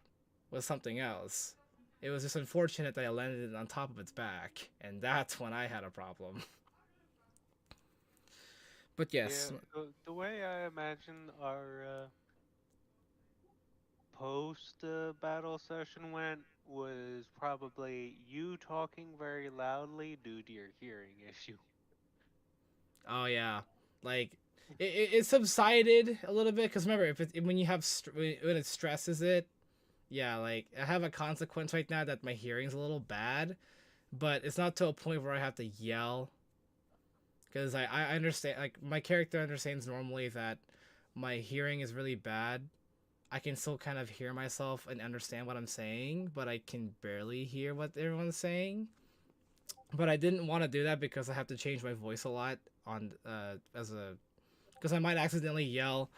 was something else. It was just unfortunate that I landed on top of its back, and that's when I had a problem. But yes. Yeah, the way I imagine our post battle session went was probably you talking very loudly due to your hearing issue. Oh yeah, like it subsided a little bit because remember when you have when it stresses it, yeah, like I have a consequence right now that my hearing's a little bad, but it's not to a point where I have to yell. Because I understand, like my character understands normally that my hearing is really bad. I can still kind of hear myself and understand what I'm saying, but I can barely hear what everyone's saying. But I didn't want to do that because I have to change my voice a lot on because I might accidentally yell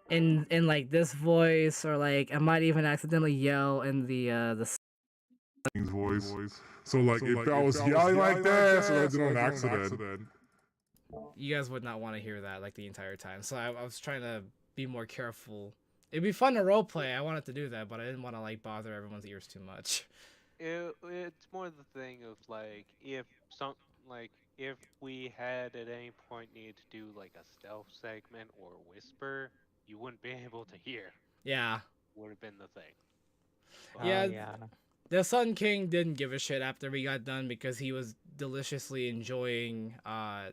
in like this voice, or like I might even accidentally yell in the voice. So like if I was yelling like this, or I did it on accident. You guys would not want to hear that like the entire time. So I was trying to be more careful. It'd be fun to roleplay. I wanted to do that, but I didn't want to like bother everyone's ears too much. It's more the thing of like if we had at any point needed to do like a stealth segment or whisper, you wouldn't be able to hear. Yeah. Would have been the thing. Yeah. The Sun King didn't give a shit after we got done because he was deliciously enjoying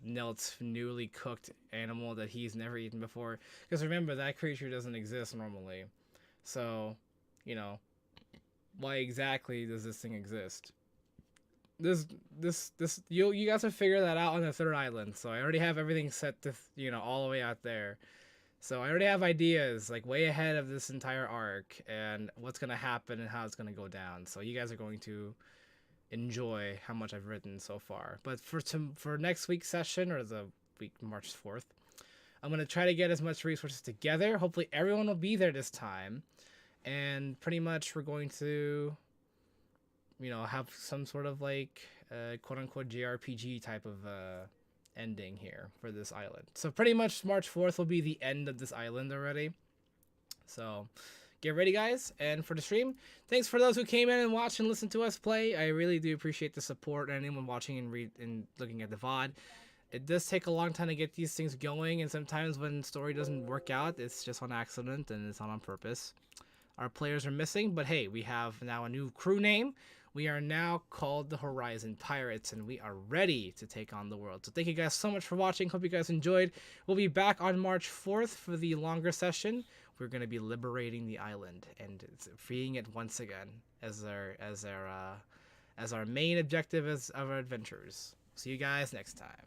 Nelt's newly cooked animal that he's never eaten before. Because remember, that creature doesn't exist normally. So, you know, why exactly does this thing exist? You guys will figure that out on the 3rd island. So I already have everything set to, all the way out there. So I already have ideas like way ahead of this entire arc and what's going to happen and how it's going to go down. So you guys are going to enjoy how much I've written so far. But for next week's session, or the week March 4th, I'm going to try to get as much resources together. Hopefully everyone will be there this time. And pretty much we're going to, have some sort of like quote-unquote JRPG type of ending here for this island. So pretty much March 4th will be the end of this island already. So get ready, guys. And for the stream, thanks for those who came in and watched and listened to us play. I really do appreciate the support, and anyone watching and looking at the VOD. It does take a long time to get these things going, and sometimes when story doesn't work out, it's just on accident and it's not on purpose. Our players are missing, but hey, we have now a new crew name. We are now called the Horizon Pirates, and we are ready to take on the world. So thank you guys so much for watching. Hope you guys enjoyed. We'll be back on March 4th for the longer session. We're going to be liberating the island and freeing it once again as our main objective of our adventures. See you guys next time.